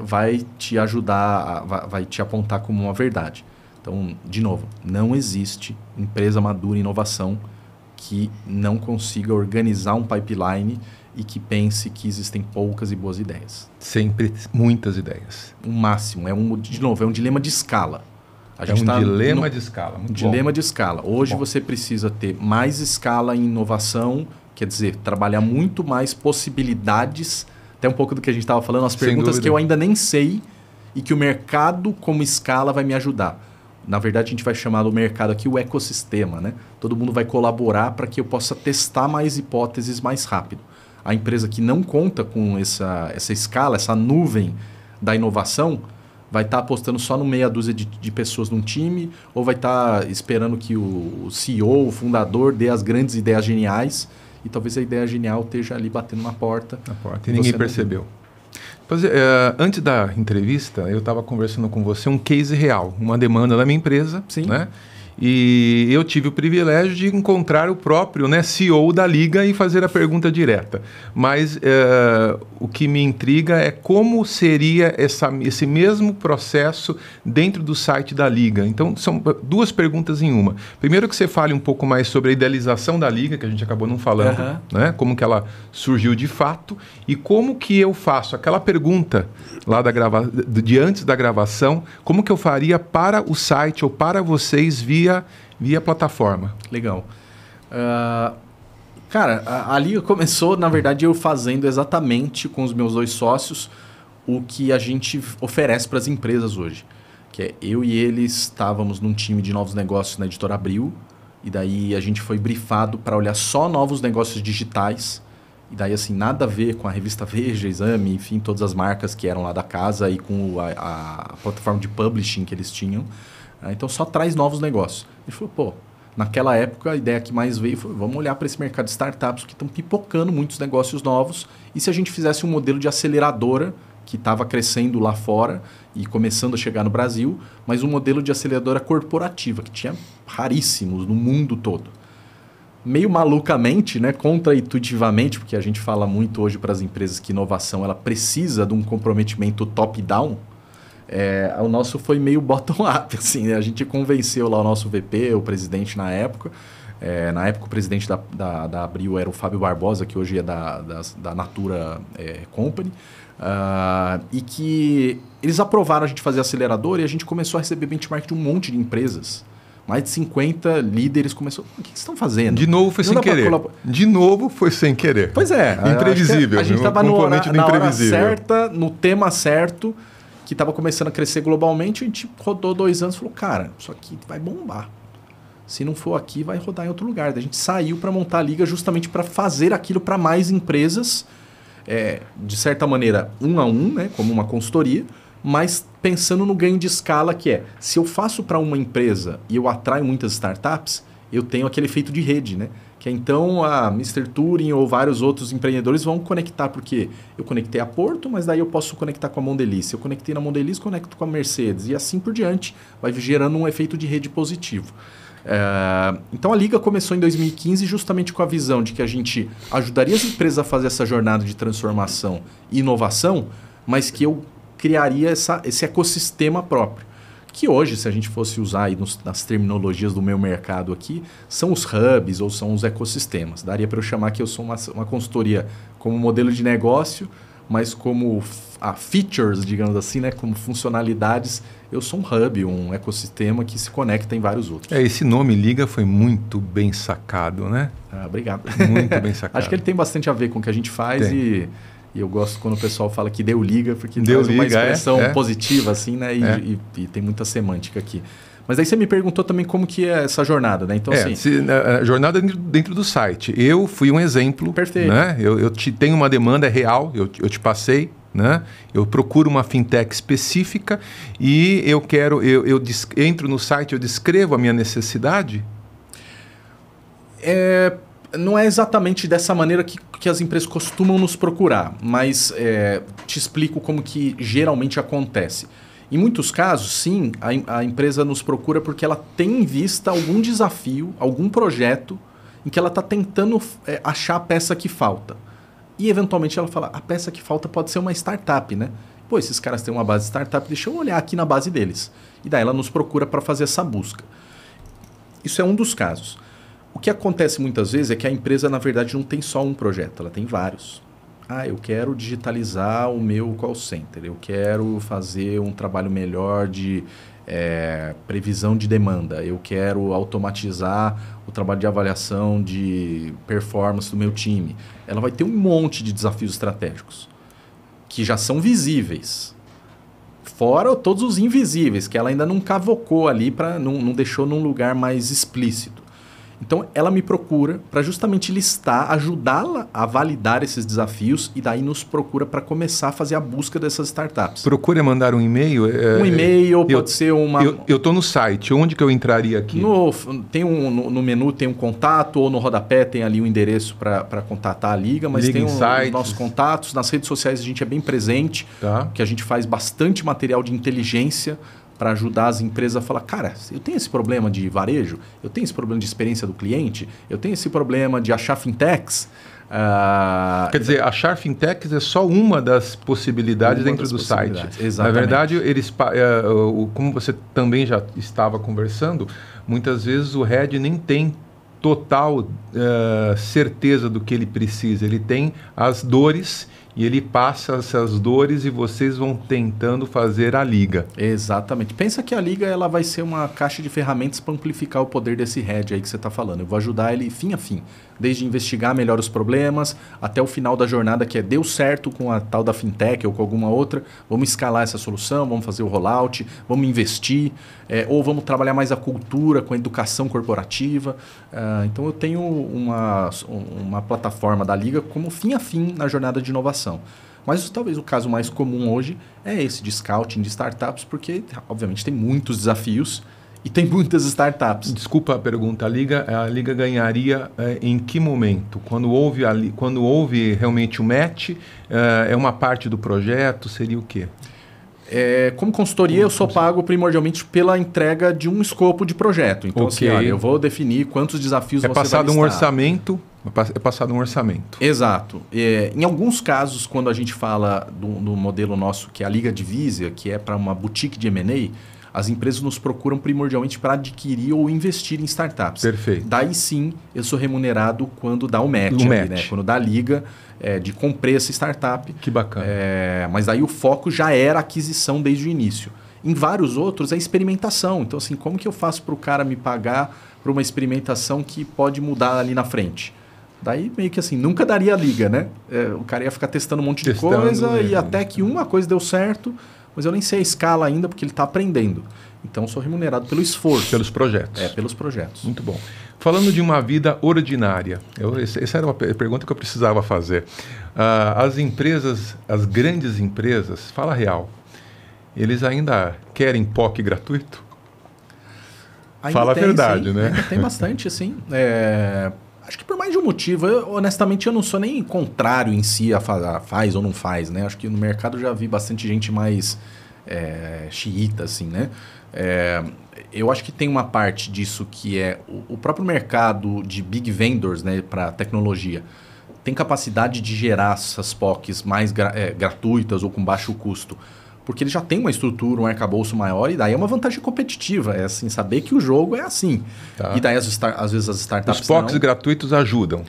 vai te ajudar, vai te apontar como uma verdade. Então, de novo, não existe empresa madura em inovação que não consiga organizar um pipeline e que pense que existem poucas e boas ideias. Sempre muitas ideias. O máximo. De novo, é um dilema de escala. Dilema de escala. Muito dilema de escala. Hoje você precisa ter mais escala em inovação, quer dizer, trabalhar muito mais possibilidades, até um pouco do que a gente estava falando, as perguntas que eu ainda nem sei e que o mercado como escala vai me ajudar. Na verdade, a gente vai chamar do mercado aqui o ecossistema, né? Todo mundo vai colaborar para que eu possa testar mais hipóteses mais rápido. A empresa que não conta com essa escala, essa nuvem da inovação, vai estar apostando só no meia dúzia de pessoas num time, ou vai estar esperando que o CEO, o fundador, dê as grandes ideias geniais, e talvez a ideia genial esteja ali batendo na porta. E ninguém percebeu. Antes da entrevista, eu estava conversando com você um case real, uma demanda da minha empresa. Sim. Né? E eu tive o privilégio de encontrar o próprio CEO da Liga e fazer a pergunta direta. Mas o que me intriga é como seria esse mesmo processo dentro do site da Liga. Então, são duas perguntas em uma. Primeiro que você fale um pouco mais sobre a idealização da Liga, que a gente acabou não falando, né? Como que ela surgiu de fato, e como que eu faço aquela pergunta lá de antes da gravação, como que eu faria para o site ou para vocês via plataforma. Legal. Cara, a Liga começou, na verdade, eu fazendo exatamente com os meus dois sócios o que a gente oferece para as empresas hoje. Que é, eu e eles estávamos num time de novos negócios na Editora Abril, e daí a gente foi brifado para olhar só novos negócios digitais, e daí assim, nada a ver com a revista Veja, Exame, enfim, todas as marcas que eram lá da casa e com a plataforma de publishing que eles tinham. Então só traz novos negócios. Ele falou, pô, naquela época a ideia que mais veio foi, vamos olhar para esse mercado de startups que estão pipocando muitos negócios novos, e se a gente fizesse um modelo de aceleradora que estava crescendo lá fora e começando a chegar no Brasil, mas um modelo de aceleradora corporativa, que tinha raríssimos no mundo todo. Meio malucamente, né, contraintuitivamente, porque a gente fala muito hoje para as empresas que inovação ela precisa de um comprometimento top-down, o nosso foi meio bottom-up. Assim, né? A gente convenceu lá o nosso VP, o presidente na época. Na época o presidente da Abril era o Fábio Barbosa, que hoje é da Natura Company. E que eles aprovaram a gente fazer acelerador e a gente começou a receber benchmark de um monte de empresas. Mais de 50 líderes começou. O que vocês estão fazendo? De novo foi sem querer. De novo foi sem querer. Pois é. Imprevisível. A gente estava na hora certa, no tema certo, que estava começando a crescer globalmente. A gente rodou 2 anos e falou, cara, isso aqui vai bombar. Se não for aqui, vai rodar em outro lugar. Daí a gente saiu para montar a liga justamente para fazer aquilo para mais empresas. De certa maneira, 1 a 1, né, como uma consultoria, mas pensando no ganho de escala que é, se eu faço para uma empresa e eu atraio muitas startups, eu tenho aquele efeito de rede, né? Que é, então a Mr. Turing ou vários outros empreendedores vão conectar, porque eu conectei a Porto, mas daí eu posso conectar com a Mondelez. Se eu conectei na Mondelez, conecto com a Mercedes e assim por diante, vai gerando um efeito de rede positivo. Então a Liga começou em 2015 justamente com a visão de que a gente ajudaria as empresas a fazer essa jornada de transformação e inovação, mas que eu criaria esse ecossistema próprio. Que hoje, se a gente fosse usar aí nas terminologias do meu mercado aqui, são os hubs ou são os ecossistemas. Daria para eu chamar que eu sou uma consultoria como modelo de negócio, mas como features, digamos assim, né, como funcionalidades, eu sou um hub, um ecossistema que se conecta em vários outros. Esse nome Liga foi muito bem sacado, né? Obrigado. Muito bem sacado. Acho que ele tem bastante a ver com o que a gente faz e eu gosto quando o pessoal fala que deu liga, porque traz uma expressão positiva, assim, né? E tem muita semântica aqui. Mas aí você me perguntou também como que é essa jornada, né? Então, assim, a jornada dentro do site. Eu fui um exemplo. Perfeito. Né? Eu tenho uma demanda real, eu te passei. Né? Eu procuro uma fintech específica e eu entro no site, eu descrevo a minha necessidade? Não é exatamente dessa maneira que as empresas costumam nos procurar, mas te explico como que geralmente acontece. Em muitos casos, sim, a empresa nos procura porque ela tem em vista algum desafio, algum projeto em que ela está tentando achar a peça que falta. E, eventualmente, ela fala, a peça que falta pode ser uma startup, né? Pô, esses caras têm uma base startup, deixa eu olhar aqui na base deles. E daí ela nos procura para fazer essa busca. Isso é um dos casos. O que acontece muitas vezes é que a empresa, na verdade, não tem só um projeto, ela tem vários. Eu quero digitalizar o meu call center, eu quero fazer um trabalho melhor de previsão de demanda, eu quero automatizar o trabalho de avaliação de performance do meu time. Ela vai ter um monte de desafios estratégicos que já são visíveis. Fora todos os invisíveis, que ela ainda não cavocou ali, não deixou num lugar mais explícito. Então, ela me procura para justamente listar, ajudá-la a validar esses desafios e daí nos procura para começar a fazer a busca dessas startups. Procura mandar um e-mail? Um e-mail, pode ser uma... Eu estou no site, onde que eu entraria aqui? No menu tem um contato ou no rodapé tem ali um endereço para contatar a Liga, mas tem os nossos contatos. Nas redes sociais a gente é bem presente, que a gente faz bastante material de inteligência para ajudar as empresas a falar, cara, eu tenho esse problema de varejo, eu tenho esse problema de experiência do cliente, eu tenho esse problema de achar fintechs. Quer dizer, achar fintechs é só uma das possibilidades dentro do site. Exatamente. Na verdade, como você também já estava conversando, muitas vezes o head nem tem total certeza do que ele precisa. Ele tem as dores e ele passa essas dores e vocês vão tentando fazer a liga. Exatamente. Pensa que a liga ela vai ser uma caixa de ferramentas para amplificar o poder desse head aí que você está falando. Eu vou ajudar ele fim a fim, desde investigar melhor os problemas até o final da jornada, que é deu certo com a tal da fintech ou com alguma outra, vamos escalar essa solução, vamos fazer o rollout, vamos investir, ou vamos trabalhar mais a cultura com a educação corporativa. Então eu tenho uma plataforma da liga como fim a fim na jornada de inovação. Mas talvez o caso mais comum hoje é esse de scouting de startups, porque obviamente tem muitos desafios e tem muitas startups. Desculpa a pergunta, a liga ganharia em que momento? Quando houve realmente o match, é uma parte do projeto, seria o quê? Como consultoria, eu sou pago primordialmente pela entrega de um escopo de projeto. Então, assim, olha, eu vou definir quantos desafios você vai listar. É passado um orçamento. Exato. Em alguns casos, quando a gente fala do modelo nosso, que é a Liga Divisa, que é para uma boutique de M&A, as empresas nos procuram primordialmente para adquirir ou investir em startups. Perfeito. Daí sim, eu sou remunerado quando dá o match. Né? Quando dá a liga de comprei essa startup. Que bacana. Mas daí o foco já era a aquisição desde o início. Em vários outros é experimentação. Então, assim, como que eu faço para o cara me pagar por uma experimentação que pode mudar ali na frente? Daí meio que assim, nunca daria a liga, né? O cara ia ficar testando um monte de coisa e até que uma coisa deu certo, mas eu nem sei a escala ainda porque ele está aprendendo. Então, sou remunerado pelo esforço. Pelos projetos. Pelos projetos. Muito bom. Falando de uma vida ordinária, essa era uma pergunta que eu precisava fazer. As empresas, as grandes empresas, fala real, eles ainda querem POC gratuito? Ainda fala tem, a verdade, sim. né? Ainda tem bastante, assim. Acho que por mais de um motivo. Honestamente, eu não sou nem contrário em si a faz ou não faz, né? Acho que no mercado já vi bastante gente mais xiita, assim, né? Eu acho que tem uma parte disso que é o próprio mercado de big vendors, né, para tecnologia tem capacidade de gerar essas POCs mais gratuitas ou com baixo custo, porque ele já tem uma estrutura, um arcabouço maior e daí é uma vantagem competitiva, é assim, saber que o jogo é assim. Tá. E daí às vezes as startups os POCs gratuitos ajudam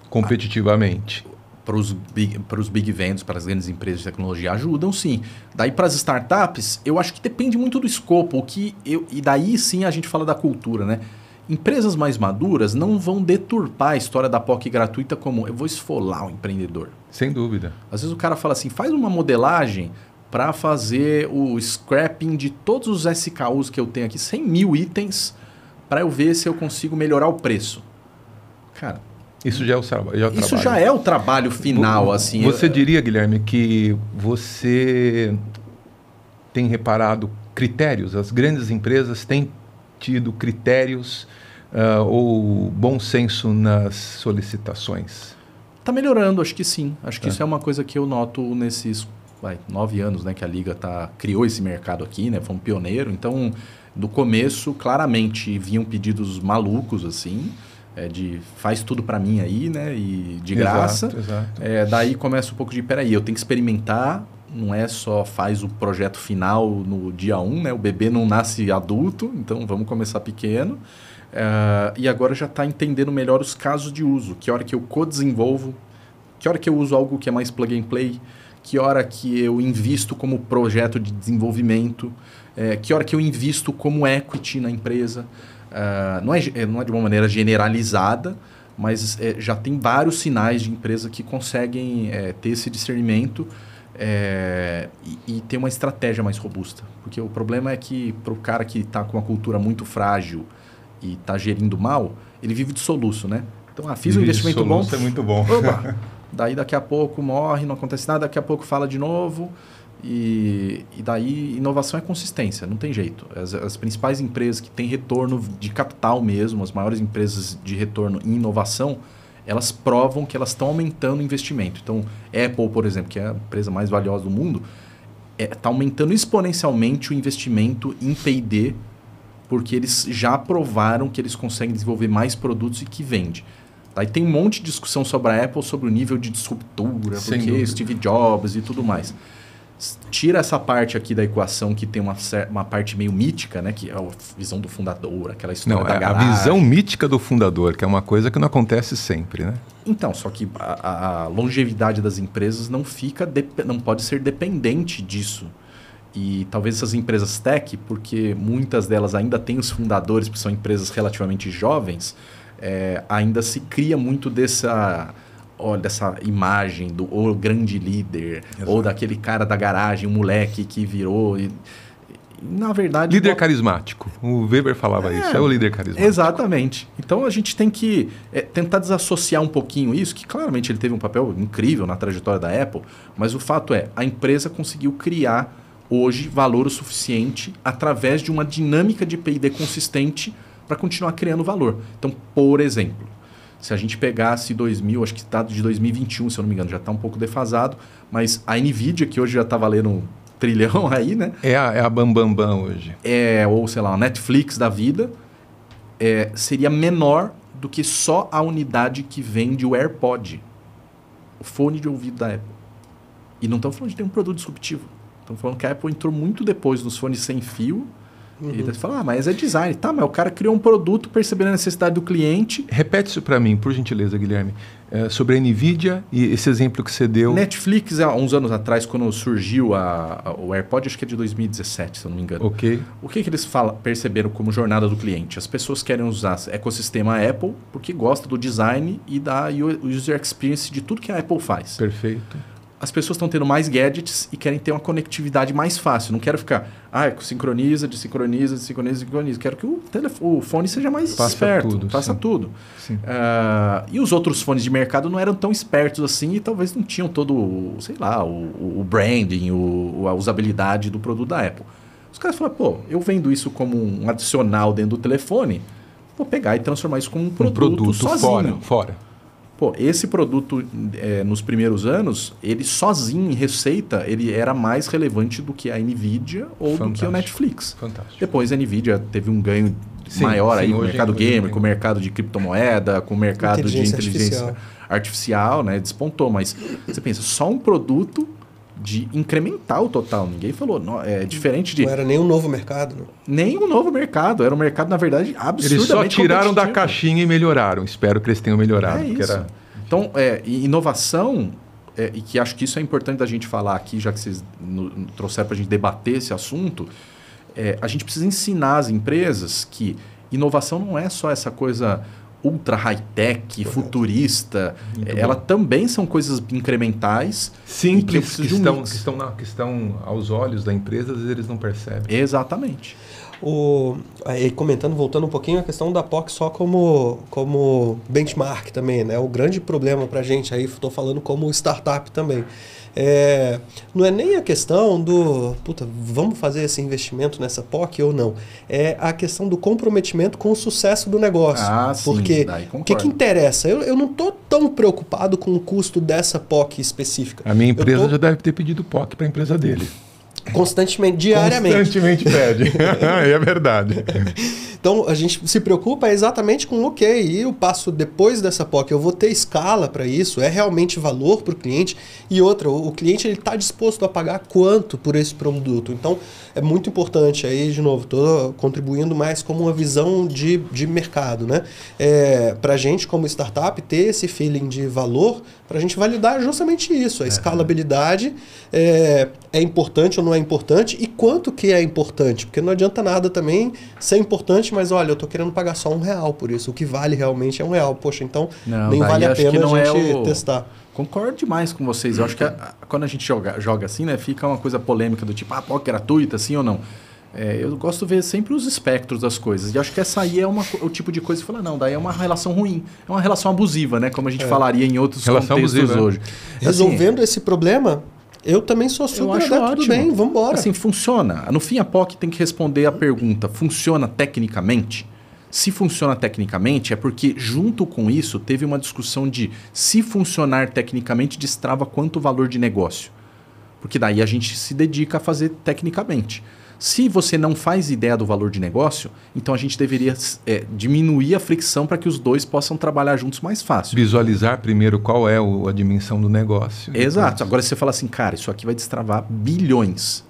competitivamente. Para os big vendors, para as grandes empresas de tecnologia, ajudam sim. Daí para as startups, eu acho que depende muito do escopo. E daí sim a gente fala da cultura, né? Empresas mais maduras não vão deturpar a história da POC gratuita como eu vou esfolar o empreendedor. Sem dúvida. Às vezes o cara fala assim, faz uma modelagem para fazer o scrapping de todos os SKUs que eu tenho aqui, 100 mil itens, para eu ver se eu consigo melhorar o preço. Cara... Isso já é o trabalho. Isso já é o trabalho final, assim. Você diria, Guilherme, que você tem reparado critérios? As grandes empresas têm tido critérios ou bom senso nas solicitações? Está melhorando, acho que sim. Acho que isso é uma coisa que eu noto nesses 9 anos, né, que a Liga criou esse mercado aqui, né? Foi um pioneiro. Então, do começo, claramente, vinham pedidos malucos, assim... de faz tudo para mim aí, né? E de graça. Exato. Daí começa um pouco de, peraí, eu tenho que experimentar, não é só faz o projeto final no dia 1, né? O bebê não nasce adulto, então vamos começar pequeno. E agora já está entendendo melhor os casos de uso. Que hora que eu co-desenvolvo, que hora que eu uso algo que é mais plug and play, que hora que eu invisto como projeto de desenvolvimento, que hora que eu invisto como equity na empresa. Não é de uma maneira generalizada, mas já tem vários sinais de empresa que conseguem ter esse discernimento e ter uma estratégia mais robusta. Porque o problema é que para o cara que está com uma cultura muito frágil e está gerindo mal, ele vive de soluço, né? Então, fiz um investimento bom. Isso é muito bom. Opa, daí daqui a pouco morre, não acontece nada, daqui a pouco fala de novo. E daí, inovação é consistência, não tem jeito. As principais empresas que têm retorno de capital mesmo, as maiores empresas de retorno em inovação, elas provam que elas estão aumentando o investimento. Então, Apple, por exemplo, que é a empresa mais valiosa do mundo, está aumentando exponencialmente o investimento em P&D, porque eles já provaram que eles conseguem desenvolver mais produtos e que vende. Daí tem um monte de discussão sobre a Apple, sobre o nível de disruptura, porque Steve Jobs e tudo mais. Tira essa parte aqui da equação que tem uma parte meio mítica, né? Que é a visão do fundador, aquela história da garagem. A visão mítica do fundador, que é uma coisa que não acontece sempre, né? Então, só que a longevidade das empresas não pode ser dependente disso. E talvez essas empresas tech, porque muitas delas ainda têm os fundadores, porque são empresas relativamente jovens, ainda se cria muito dessa imagem do ou grande líder, exato, ou daquele cara da garagem, um moleque que virou... na verdade... Líder carismático. O Weber falava isso, é o líder carismático. Exatamente. Então a gente tem que tentar desassociar um pouquinho isso, que claramente ele teve um papel incrível na trajetória da Apple, mas o fato é, a empresa conseguiu criar hoje valor o suficiente através de uma dinâmica de P&D consistente para continuar criando valor. Então, por exemplo, se a gente pegasse acho que está de 2021, se eu não me engano, já está um pouco defasado, mas a NVIDIA, que hoje já está valendo $1 trilhão aí, né? É a Bambambam hoje. Ou sei lá, a Netflix da vida, seria menor do que só a unidade que vende o AirPod, o fone de ouvido da Apple. E não estamos falando de nenhum produto disruptivo. Estamos falando que a Apple entrou muito depois nos fones sem fio. E daí você fala, mas é design. Tá, mas o cara criou um produto percebendo a necessidade do cliente. Repete isso para mim, por gentileza, Guilherme. Sobre a NVIDIA e esse exemplo que você deu. Netflix, há uns anos atrás, quando surgiu o AirPod, acho que é de 2017, se eu não me engano. Ok. O que eles perceberam como jornada do cliente? As pessoas querem usar ecossistema Apple porque gostam do design e da user experience de tudo que a Apple faz. Perfeito. As pessoas estão tendo mais gadgets e querem ter uma conectividade mais fácil. Não quero ficar, sincroniza, desincroniza. Quero que o fone seja mais esperto. Faça tudo. Sim. E os outros fones de mercado não eram tão espertos assim e talvez não tinham todo, sei lá, o branding, a usabilidade do produto da Apple. Os caras falaram, eu vendo isso como um adicional dentro do telefone, vou pegar e transformar isso como um produto sozinho. Fora. Esse produto, nos primeiros anos, ele sozinho em receita, ele era mais relevante do que a NVIDIA ou do que o Netflix. Fantástico. Depois a NVIDIA teve um ganho maior aí com o mercado gamer, com o mercado de criptomoeda, com o mercado de inteligência artificial, né? Despontou. Mas você pensa, só um produto de incrementar o total. Ninguém falou. É diferente de... Não era nem um novo mercado, não? Nem um novo mercado. Era um mercado, na verdade, absurdamente Eles só tiraram da caixinha e melhoraram. Espero que eles tenham melhorado. Isso. Então, inovação, e que acho que isso é importante da gente falar aqui, já que vocês trouxeram para a gente debater esse assunto, a gente precisa ensinar as empresas que inovação não é só essa coisa ultra high-tech, futurista. Ela também são coisas incrementais. Simples, que estão aos olhos da empresa, às vezes eles não percebem. Exatamente. Voltando um pouquinho, a questão da POC só como benchmark também, né? O grande problema para a gente, aí estou falando como startup também, não é nem a questão do, vamos fazer esse investimento nessa POC ou não. É a questão do comprometimento com o sucesso do negócio. Porque o que interessa? Eu não estou tão preocupado com o custo dessa POC específica. A minha empresa já deve ter pedido POC para a empresa dele. Constantemente, diariamente. Constantemente pede. É verdade. Então, a gente se preocupa exatamente com, e o passo depois dessa POC, eu vou ter escala para isso, é realmente valor para o cliente. E outra, o cliente está disposto a pagar quanto por esse produto. Então, é muito importante, aí, de novo, estou contribuindo mais como uma visão de mercado, né? Para a gente, como startup, ter esse feeling de valor, para a gente validar justamente isso. A escalabilidade é importante ou não é importante e quanto que é importante. Porque não adianta nada também ser importante, mas olha, eu estou querendo pagar só R$1 por isso. O que vale realmente é R$1. Poxa, então nem vale a pena a gente testar. Concordo demais com vocês. Eu acho que quando a gente joga assim, né, fica uma coisa polêmica do tipo, POC gratuita, sim ou não? Eu gosto de ver sempre os espectros das coisas. E acho que essa aí é o tipo de coisa que fala, não, daí é uma relação ruim. É uma relação abusiva, né? Como a gente falaria em outros contextos hoje. Resolvendo esse problema, eu também sou super adepto, tudo bem, vamos embora. Assim, funciona. No fim, a POC tem que responder a pergunta, funciona tecnicamente? Se funciona tecnicamente, é porque junto com isso teve uma discussão de se funcionar tecnicamente destrava quanto valor de negócio. Porque daí a gente se dedica a fazer tecnicamente. Se você não faz ideia do valor de negócio, então a gente deveria diminuir a fricção para que os dois possam trabalhar juntos mais fácil. Visualizar primeiro qual é a dimensão do negócio. Exato. Agora você fala assim, cara, isso aqui vai destravar bilhões.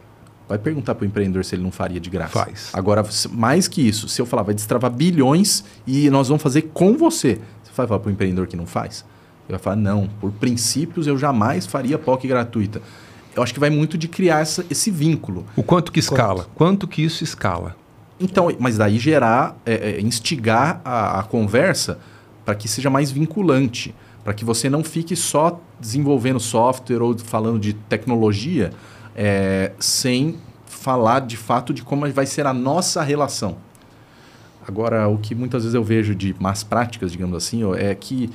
Vai perguntar para o empreendedor se ele não faria de graça. Faz. Agora, mais que isso, se eu falar, vai destravar bilhões e nós vamos fazer com você. Você vai falar para o empreendedor que não faz? Ele vai falar, não, por princípios eu jamais faria POC gratuita. Eu acho que vai muito de criar esse vínculo. O quanto que escala? Quanto que isso escala? Então, mas daí gerar, instigar a conversa para que seja mais vinculante. Para que você não fique só desenvolvendo software ou falando de tecnologia sem falar de fato de como vai ser a nossa relação. Agora, o que muitas vezes eu vejo de más práticas, digamos assim, é que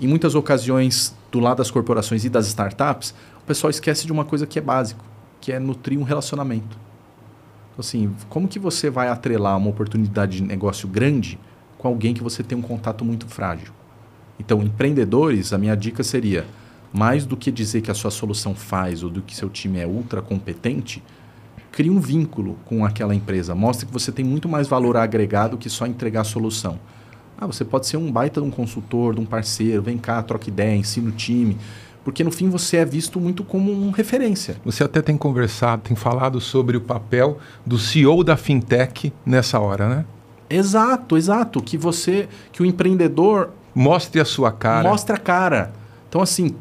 em muitas ocasiões, do lado das corporações e das startups, o pessoal esquece de uma coisa que é básico, que é nutrir um relacionamento. Então, assim, como que você vai atrelar uma oportunidade de negócio grande com alguém que você tem um contato muito frágil? Então, empreendedores, a minha dica seria, mais do que dizer que a sua solução faz ou do que seu time é ultra competente, crie um vínculo com aquela empresa. Mostre que você tem muito mais valor agregado que só entregar a solução. Você pode ser um baita de um consultor, de um parceiro, vem cá, troca ideia, ensina o time. Porque no fim você é visto muito como uma referência. Você até tem conversado, tem falado sobre o papel do CEO da fintech nessa hora, né? Exato. Que o empreendedor... Mostre a sua cara. Mostre a cara. Então, assim,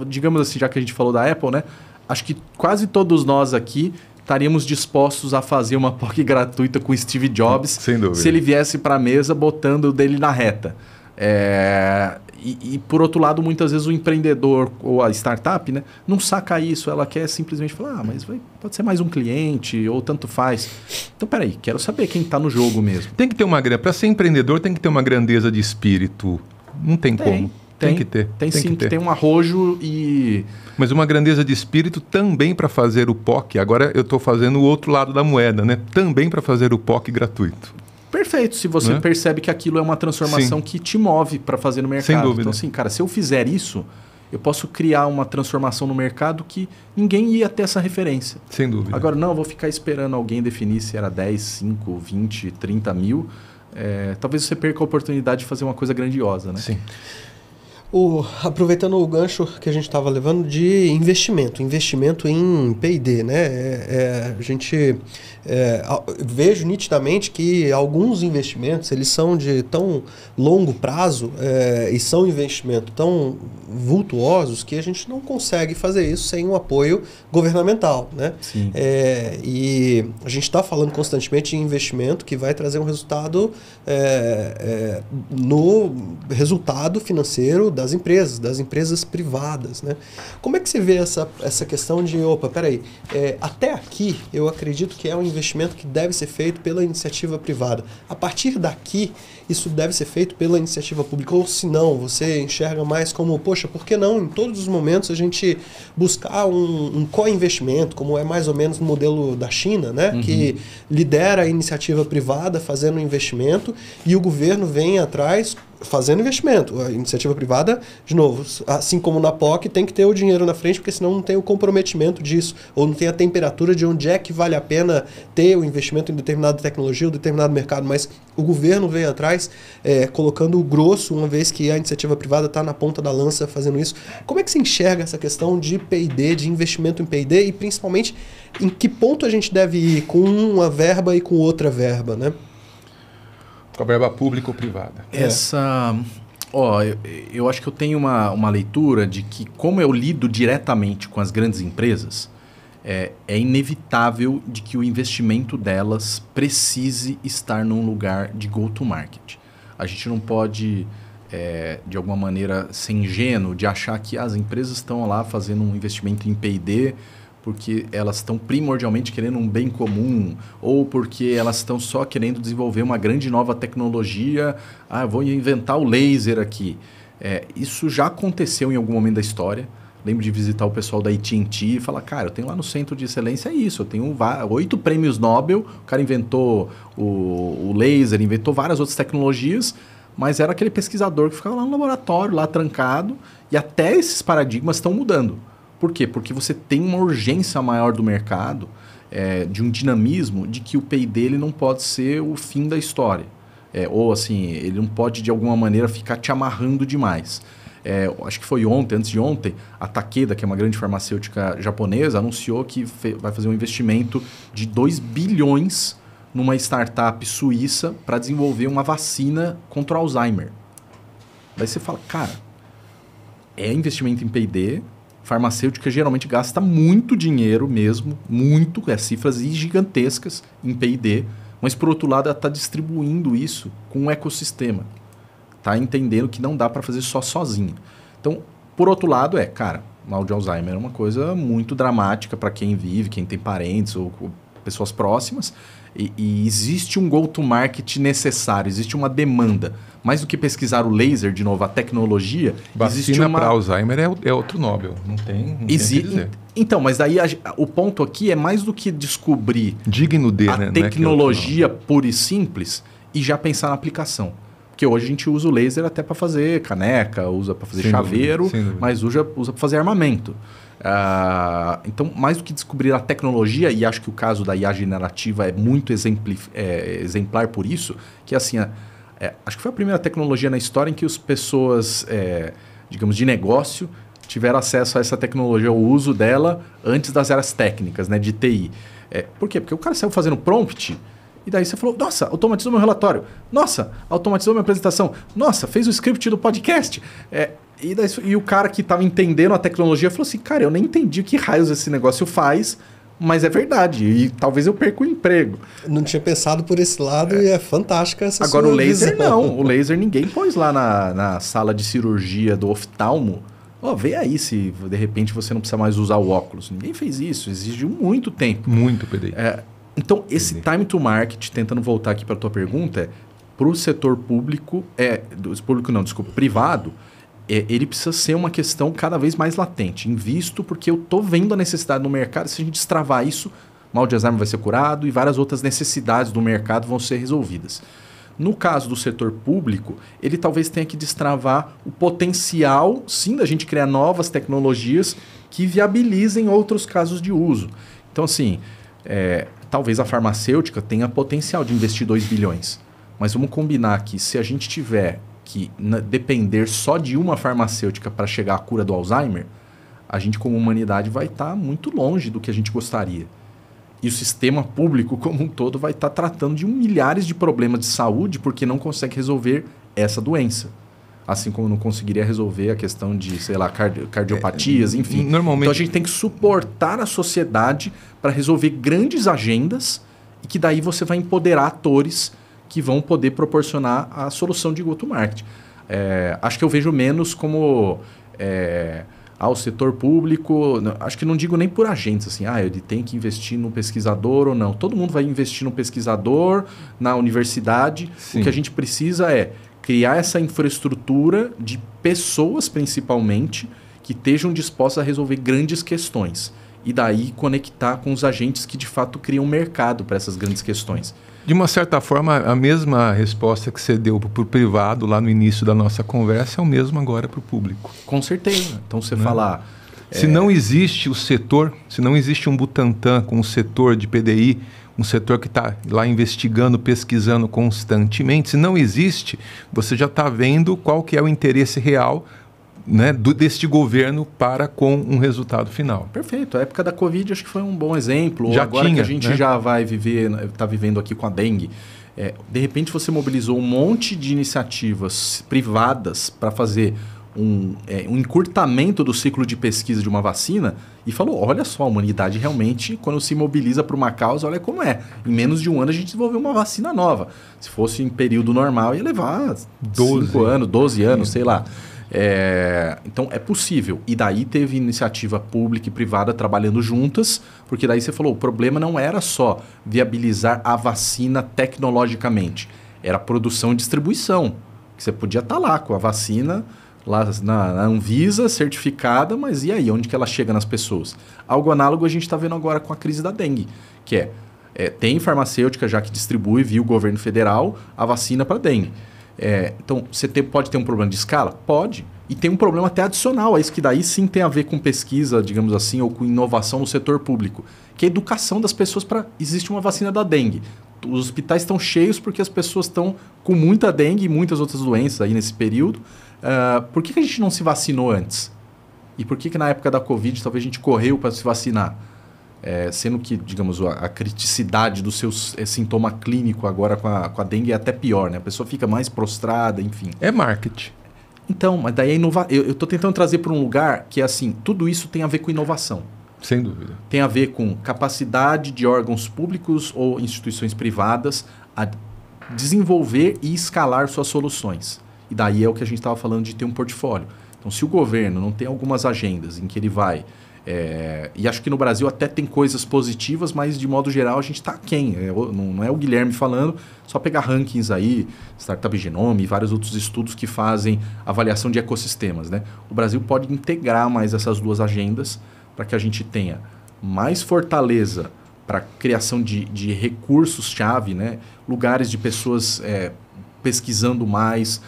digamos assim, já que a gente falou da Apple, né? Acho que quase todos nós aqui estaríamos dispostos a fazer uma POC gratuita com o Steve Jobs. Sem dúvida. Se ele viesse para a mesa botando o dele na reta. E, por outro lado, muitas vezes o empreendedor ou a startup, né, não saca isso. Ela quer simplesmente falar, mas pode ser mais um cliente ou tanto faz. Então, peraí, quero saber quem está no jogo mesmo. Tem que ter para ser empreendedor tem que ter uma grandeza de espírito. Não tem como. Tem que ter. Tem sim, que tem um arrojo e... Mas uma grandeza de espírito também para fazer o POC. Agora eu estou fazendo o outro lado da moeda, né? Também para fazer o POC gratuito. Perfeito, se você percebe que aquilo é uma transformação que te move para fazer no mercado. Sem dúvida. Então, assim, cara, se eu fizer isso, eu posso criar uma transformação no mercado que ninguém ia ter essa referência. Sem dúvida. Agora, não, eu vou ficar esperando alguém definir se era 10, 5, 20, 30 mil. Talvez você perca a oportunidade de fazer uma coisa grandiosa, né? Sim. Aproveitando o gancho que a gente estava levando de investimento em P&D, né? A gente vejo nitidamente que alguns investimentos eles são de tão longo prazo e são investimentos tão vultuosos que a gente não consegue fazer isso sem um apoio governamental, né? Sim. E a gente está falando constantemente de investimento que vai trazer um resultado no resultado financeiro das empresas privadas, né? Como é que você vê essa questão de, peraí, até aqui eu acredito que é um investimento que deve ser feito pela iniciativa privada. A partir daqui, isso deve ser feito pela iniciativa pública, ou se não, você enxerga mais como, poxa, por que não em todos os momentos a gente buscar um co-investimento, como é mais ou menos no modelo da China, né? Uhum. Que lidera a iniciativa privada fazendo investimento e o governo vem atrás fazendo investimento. A iniciativa privada, de novo, assim como na POC, tem que ter o dinheiro na frente, porque senão não tem o comprometimento disso, ou não tem a temperatura de onde é que vale a pena ter o investimento em determinada tecnologia ou determinado mercado, mas o governo vem atrás colocando o grosso, uma vez que a iniciativa privada está na ponta da lança fazendo isso. Como é que você enxerga essa questão de P&D, de investimento em P&D e principalmente em que ponto a gente deve ir com uma verba e com outra verba, né? Com a verba pública ou privada? Eu acho que eu tenho uma leitura de que, como eu lido diretamente com as grandes empresas, é inevitável de que o investimento delas precise estar num lugar de go-to-market. A gente não pode, de alguma maneira, ser ingênuo de achar que as empresas estão lá fazendo um investimento em P&D porque elas estão primordialmente querendo um bem comum ou porque elas estão só querendo desenvolver uma grande nova tecnologia. Eu vou inventar o laser aqui. Isso já aconteceu em algum momento da história. Lembro de visitar o pessoal da AT&T e falar, cara, eu tenho lá no Centro de Excelência isso, eu tenho 8 prêmios Nobel, o cara inventou o laser, inventou várias outras tecnologias, mas era aquele pesquisador que ficava lá no laboratório, lá trancado, e até esses paradigmas estão mudando. Por quê? Porque você tem uma urgência maior do mercado, de um dinamismo, de que o P&D ele não pode ser o fim da história. Ou assim, ele não pode de alguma maneira ficar te amarrando demais. Acho que foi ontem, antes de ontem, a Takeda, que é uma grande farmacêutica japonesa, anunciou que vai fazer um investimento de 2 bilhões numa startup suíça para desenvolver uma vacina contra o Alzheimer. Daí você fala, cara, investimento em P&D, farmacêutica geralmente gasta muito dinheiro mesmo, muito, cifras gigantescas em P&D, mas por outro lado ela está distribuindo isso com um ecossistema. Está entendendo que não dá para fazer só sozinha. Então, por outro lado, cara, mal de Alzheimer é uma coisa muito dramática para quem vive, quem tem parentes ou pessoas próximas. E existe um go-to-market necessário, existe uma demanda. Mais do que pesquisar o laser, de novo, a tecnologia... Vacina para Alzheimer é outro Nobel, não tem o que dizer. Então, mas daí o ponto aqui é mais do que descobrir digno de, a tecnologia pura e simples e já pensar na aplicação. Porque hoje a gente usa o laser até para fazer caneca, usa para fazer chaveiro, mas usa para fazer armamento. Então, mais do que descobrir a tecnologia, e acho que o caso da IA generativa é muito exemplar por isso, que assim, acho que foi a primeira tecnologia na história em que as pessoas, digamos, de negócio, tiveram acesso a essa tecnologia, o uso dela antes das áreas técnicas, né, de TI. Por quê? Porque o cara saiu fazendo prompt, e daí você falou, nossa, automatizou meu relatório, nossa, automatizou minha apresentação, nossa, fez o script do podcast. E o cara que estava entendendo a tecnologia falou assim, cara, eu nem entendi o que raios esse negócio faz, mas é verdade, e talvez eu perca o emprego. Não tinha pensado por esse lado e é fantástica essa sua Agora o laser visão. não, o laser ninguém pôs lá na sala de cirurgia do oftalmo, vê aí se de repente você não precisa mais usar o óculos. Ninguém fez isso, exigiu muito tempo. Muito PDI. Então, esse time to market, tentando voltar aqui para a tua pergunta, para o setor público, privado, ele precisa ser uma questão cada vez mais latente. Invisto porque eu estou vendo a necessidade no mercado. Se a gente destravar isso, mal de Alzheimer vai ser curado e várias outras necessidades do mercado vão ser resolvidas. No caso do setor público, ele talvez tenha que destravar o potencial, sim, da gente criar novas tecnologias que viabilizem outros casos de uso. Então, assim, talvez a farmacêutica tenha potencial de investir 2 bilhões. Mas vamos combinar que se a gente tiver que depender só de uma farmacêutica para chegar à cura do Alzheimer, a gente como humanidade vai estar muito longe do que a gente gostaria. E o sistema público como um todo vai estar tratando de milhares de problemas de saúde porque não consegue resolver essa doença. Assim como não conseguiria resolver a questão de, sei lá, cardiopatias, enfim. Normalmente... Então a gente tem que suportar a sociedade para resolver grandes agendas e que daí você vai empoderar atores que vão poder proporcionar a solução de go-to-market. Acho que eu vejo menos como o setor público, acho que não digo nem por agentes, assim, ele tem que investir no pesquisador ou não. Todo mundo vai investir no pesquisador, na universidade. Sim. O que a gente precisa é criar essa infraestrutura de pessoas, principalmente, que estejam dispostas a resolver grandes questões. E daí conectar com os agentes que, de fato, criam mercado para essas grandes questões. De uma certa forma, a mesma resposta que você deu para o privado lá no início da nossa conversa é o mesmo agora para o público. Com certeza. Então, você falar... Se não existe o setor, se não existe um Butantan com um setor de PDI, um setor que está lá investigando, pesquisando constantemente, se não existe, você já está vendo qual que é o interesse real, né, deste governo para com um resultado final. Perfeito. A época da Covid acho que foi um bom exemplo. Já agora tinha, que a gente já vai está vivendo aqui com a dengue, de repente você mobilizou um monte de iniciativas privadas para fazer um encurtamento do ciclo de pesquisa de uma vacina e falou, olha só, a humanidade realmente, quando se mobiliza para uma causa, olha como é. Em menos de um ano a gente desenvolveu uma vacina nova. Se fosse em período normal, ia levar 5 anos, 12 anos, sei lá. Então é possível. E daí teve iniciativa pública e privada trabalhando juntas, porque daí você falou, o problema não era só viabilizar a vacina tecnologicamente, era a produção e distribuição. Você podia estar lá com a vacina lá na Anvisa, certificada, mas e aí? Onde que ela chega nas pessoas? Algo análogo a gente está vendo agora com a crise da dengue, que tem farmacêutica já que distribui via o governo federal a vacina para dengue. Então, você pode ter um problema de escala? Pode. E tem um problema até adicional a isso, que daí sim tem a ver com pesquisa, digamos assim, ou com inovação no setor público, que é a educação das pessoas para... Existe uma vacina da dengue. Os hospitais estão cheios porque as pessoas estão com muita dengue e muitas outras doenças aí nesse período. Por que a gente não se vacinou antes? E por que na época da Covid talvez a gente correu para se vacinar? Sendo que, digamos, a criticidade do seu sintoma clínico agora com a dengue é até pior, né? A pessoa fica mais prostrada, enfim. É marketing. Então, mas daí eu estou tentando trazer para um lugar que é assim, tudo isso tem a ver com inovação. Sem dúvida. Tem a ver com capacidade de órgãos públicos ou instituições privadas a desenvolver e escalar suas soluções. E daí é o que a gente estava falando de ter um portfólio. Então, se o governo não tem algumas agendas em que ele vai... e acho que no Brasil até tem coisas positivas, mas de modo geral a gente está aquém. Não é o Guilherme falando, só pegar rankings aí, Startup Genome e vários outros estudos que fazem avaliação de ecossistemas, né? O Brasil pode integrar mais essas duas agendas para que a gente tenha mais fortaleza para a criação de recursos-chave, né? Lugares de pessoas pesquisando mais,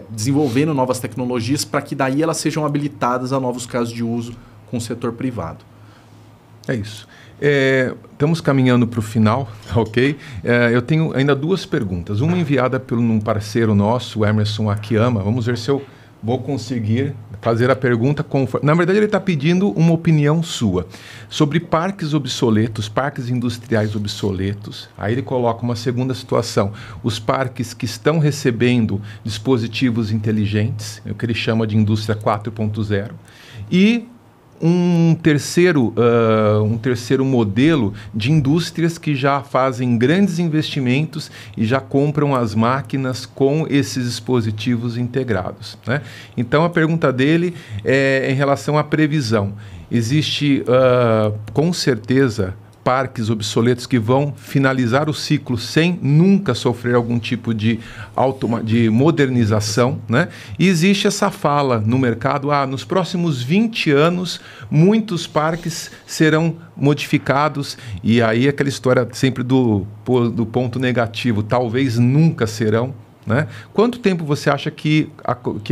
desenvolvendo novas tecnologias para que daí elas sejam habilitadas a novos casos de uso com o setor privado. É isso. Estamos caminhando para o final, ok? Eu tenho ainda duas perguntas. Uma enviada por um parceiro nosso, o Emerson Akiyama. Vamos ver se eu vou conseguir fazer a pergunta. Na verdade, ele está pedindo uma opinião sua sobre parques obsoletos, parques industriais obsoletos. Aí ele coloca uma segunda situação. Os parques que estão recebendo dispositivos inteligentes, o que ele chama de indústria 4.0. E um terceiro modelo de indústrias que já fazem grandes investimentos e já compram as máquinas com esses dispositivos integrados, né? Então, a pergunta dele é em relação à previsão. Existe, com certeza, parques obsoletos que vão finalizar o ciclo sem nunca sofrer algum tipo de modernização, né? E existe essa fala no mercado, nos próximos 20 anos, muitos parques serão modificados, e aí aquela história sempre do ponto negativo, talvez nunca serão, né? Quanto tempo você acha que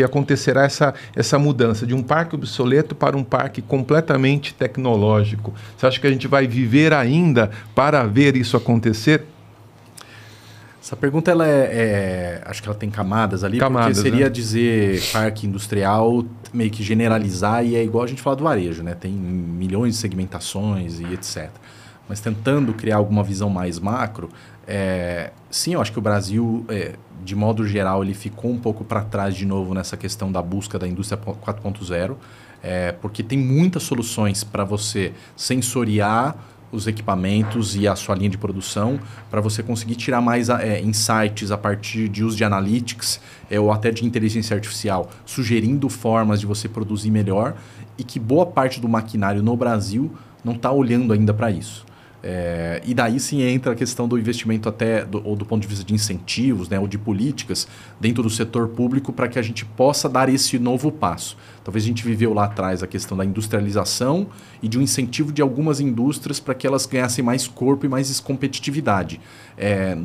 acontecerá essa mudança de um parque obsoleto para um parque completamente tecnológico? Você acha que a gente vai viver ainda para ver isso acontecer? Essa pergunta acho que ela tem camadas ali, porque seria, né? Dizer parque industrial, meio que generalizar, e é igual a gente fala do varejo, né? Tem milhões de segmentações e etc. Mas tentando criar alguma visão mais macro, sim, eu acho que o Brasil, de modo geral, ele ficou um pouco para trás de novo nessa questão da busca da indústria 4.0, porque tem muitas soluções para você sensoriar os equipamentos e a sua linha de produção, para você conseguir tirar mais insights a partir de uso de analytics ou até de inteligência artificial, sugerindo formas de você produzir melhor, e que boa parte do maquinário no Brasil não está olhando ainda para isso. E daí sim entra a questão do investimento ou do ponto de vista de incentivos, né, ou de políticas dentro do setor público para que a gente possa dar esse novo passo. Talvez a gente viveu lá atrás a questão da industrialização e de um incentivo de algumas indústrias para que elas ganhassem mais corpo e mais competitividade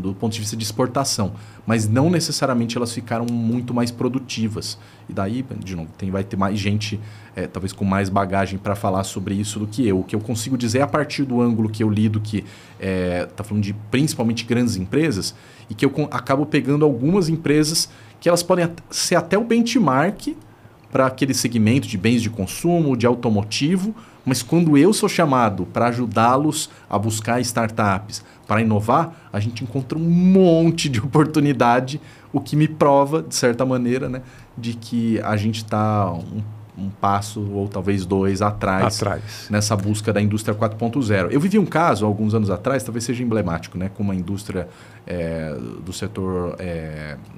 do ponto de vista de exportação, mas não necessariamente elas ficaram muito mais produtivas. E daí, de novo, vai ter mais gente, talvez com mais bagagem para falar sobre isso do que eu. O que eu consigo dizer a partir do ângulo que eu lido, que está falando de principalmente grandes empresas, e que eu acabo pegando algumas empresas que elas podem ser até o benchmark para aquele segmento de bens de consumo, de automotivo, mas quando eu sou chamado para ajudá-los a buscar startups, para inovar, a gente encontra um monte de oportunidade, o que me prova, de certa maneira, né, de que a gente está um passo ou talvez dois atrás nessa busca da indústria 4.0. Eu vivi um caso, alguns anos atrás, talvez seja emblemático, né, com uma indústria do setor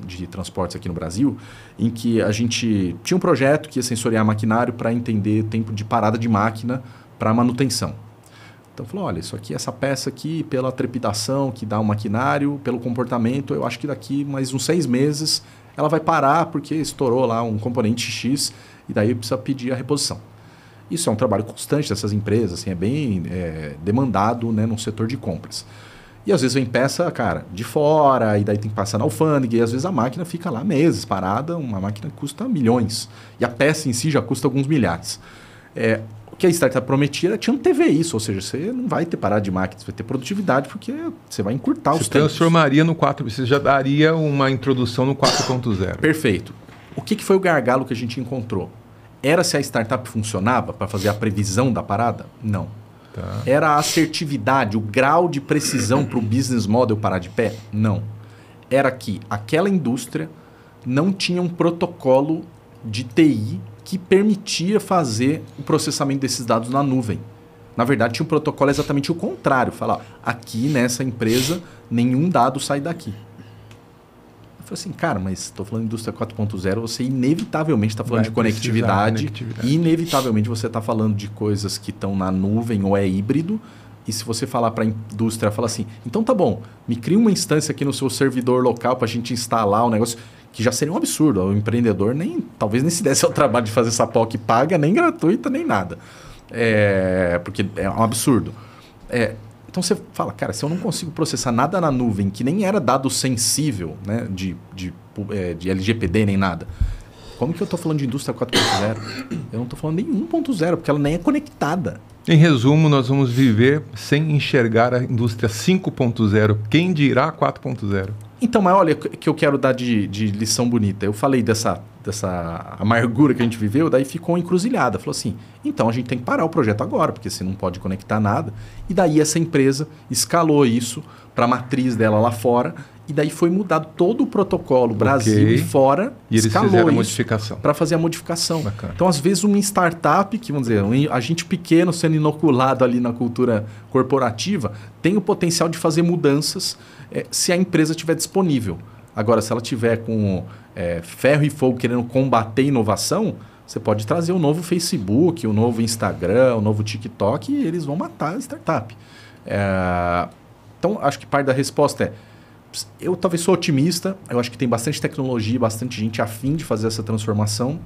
de transportes aqui no Brasil, em que a gente tinha um projeto que ia sensoriar maquinário para entender o tempo de parada de máquina para manutenção. Então, falou, olha, isso aqui, essa peça aqui, pela trepidação que dá o maquinário, pelo comportamento, eu acho que daqui mais uns 6 meses ela vai parar porque estourou lá um componente X e daí precisa pedir a reposição. Isso é um trabalho constante dessas empresas, assim, é bem demandado, né, no setor de compras. E às vezes vem peça, cara, de fora, e daí tem que passar na alfândega, e às vezes a máquina fica lá meses parada, uma máquina custa milhões. E a peça em si já custa alguns milhares. O que a startup prometia era te antever isso, ou seja, você não vai ter parada de máquina, você vai ter produtividade, porque você vai encurtar os tempos. Você transformaria no 4, você já daria uma introdução no 4.0. Perfeito. O que foi o gargalo que a gente encontrou? Era se a startup funcionava para fazer a previsão da parada? Não. Tá. Era a assertividade, o grau de precisão para o business model parar de pé? Não. Era que aquela indústria não tinha um protocolo de TI que permitia fazer o processamento desses dados na nuvem. Na verdade, tinha um protocolo exatamente o contrário. Falar, aqui nessa empresa, nenhum dado sai daqui. Eu falei assim, cara, mas estou falando de indústria 4.0, você inevitavelmente está falando de conectividade. E inevitavelmente você está falando de coisas que estão na nuvem ou é híbrido. E se você falar para a indústria, fala assim, então tá bom, me cria uma instância aqui no seu servidor local para a gente instalar o negócio, que já seria um absurdo. O empreendedor talvez nem se desse ao trabalho de fazer essa POC paga, nem gratuita, nem nada. Porque é um absurdo. Então você fala, cara, se eu não consigo processar nada na nuvem, que nem era dado sensível, né, de LGPD nem nada, como que eu estou falando de indústria 4.0? Eu não estou falando nem 1.0, porque ela nem é conectada. Em resumo, nós vamos viver sem enxergar a indústria 5.0. Quem dirá 4.0? Então, mas olha que eu quero dar de lição bonita. Eu falei dessa amargura que a gente viveu, daí ficou uma encruzilhada. Falou assim, então a gente tem que parar o projeto agora, porque você não pode conectar nada. E daí essa empresa escalou isso para a matriz dela lá fora, e daí foi mudado todo o protocolo, Brasil e fora, e eles fizeram a modificação. Para fazer a modificação. Bacana. Então, às vezes, uma startup, que vamos dizer, um agente pequeno sendo inoculado ali na cultura corporativa, tem o potencial de fazer mudanças se a empresa estiver disponível. Agora, se ela tiver com ferro e fogo querendo combater inovação, você pode trazer o novo Facebook, o novo Instagram, o novo TikTok, e eles vão matar a startup. Então, acho que parte da resposta eu talvez sou otimista, eu acho que tem bastante tecnologia, bastante gente a fim de fazer essa transformação,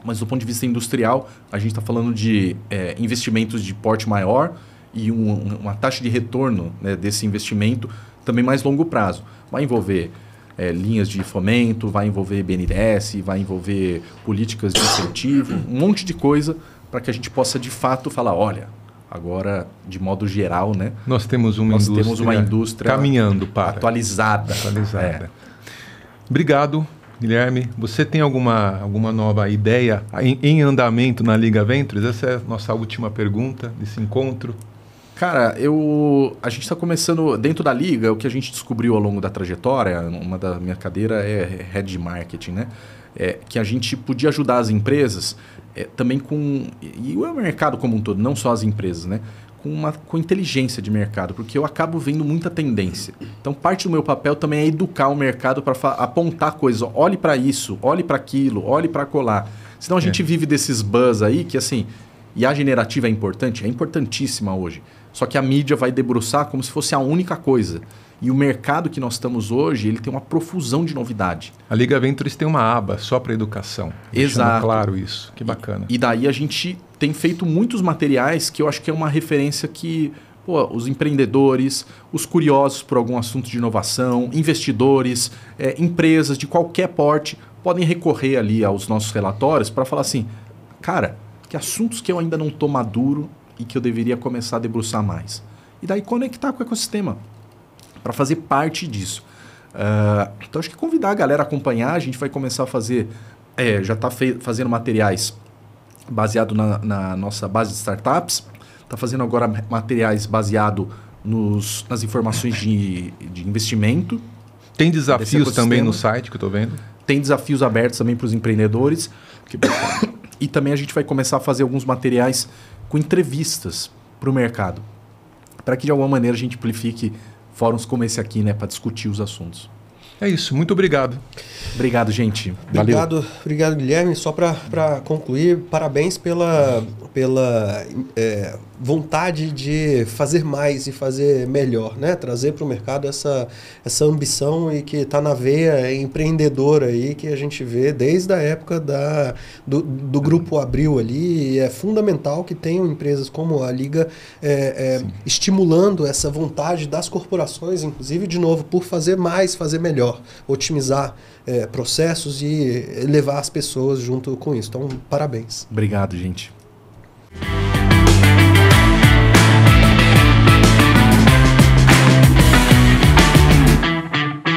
mas do ponto de vista industrial, a gente está falando de investimentos de porte maior e uma taxa de retorno, né, desse investimento também mais longo prazo. Vai envolver linhas de fomento, vai envolver BNDES, vai envolver políticas de incentivo, um monte de coisa para que a gente possa de fato falar, olha, agora, de modo geral, né? Nós temos uma indústria caminhando para atualizada. Obrigado, Guilherme. Você tem alguma nova ideia em andamento na Liga Ventures? Essa é a nossa última pergunta desse encontro. Cara, a gente está começando dentro da Liga, o que a gente descobriu ao longo da trajetória, uma da minha cadeira é Head de Marketing, né? Que a gente podia ajudar as empresas também e o mercado como um todo, não só as empresas, né? Com inteligência de mercado, porque eu acabo vendo muita tendência. Então, parte do meu papel também é educar o mercado para apontar coisas. Olhe para isso, olhe para aquilo, olhe para colar. Senão a gente vive desses buzz aí que, assim, IA generativa é importante? É importantíssima hoje. Só que a mídia vai debruçar como se fosse a única coisa. E o mercado que nós estamos hoje, ele tem uma profusão de novidade. A Liga Ventures tem uma aba só para educação. Exato. Claro isso. Que bacana. E daí a gente tem feito muitos materiais que eu acho que é uma referência que os empreendedores, os curiosos por algum assunto de inovação, investidores, empresas de qualquer porte podem recorrer ali aos nossos relatórios para falar assim, cara, que assuntos que eu ainda não estou maduro e que eu deveria começar a debruçar mais. E daí conectar com o ecossistema para fazer parte disso. Então, acho que convidar a galera a acompanhar. A gente vai começar a fazer... já está fazendo materiais baseado na nossa base de startups. Está fazendo agora materiais baseado nas informações de investimento. Tem desafios também no site que eu estou vendo? Tem desafios abertos também para os empreendedores. E também a gente vai começar a fazer alguns materiais com entrevistas para o mercado, para que de alguma maneira a gente amplifique fóruns como esse aqui, né, para discutir os assuntos. É isso, muito obrigado. Obrigado, gente. Obrigado, Guilherme. Só para concluir, parabéns pela pela vontade de fazer mais e fazer melhor, né? Trazer para o mercado essa ambição e que está na veia empreendedora aí que a gente vê desde a época do Grupo Abril ali. E é fundamental que tenham empresas como a Liga estimulando essa vontade das corporações, inclusive, de novo, por fazer mais, fazer melhor, otimizar processos e levar as pessoas junto com isso. Então, parabéns. Obrigado, gente.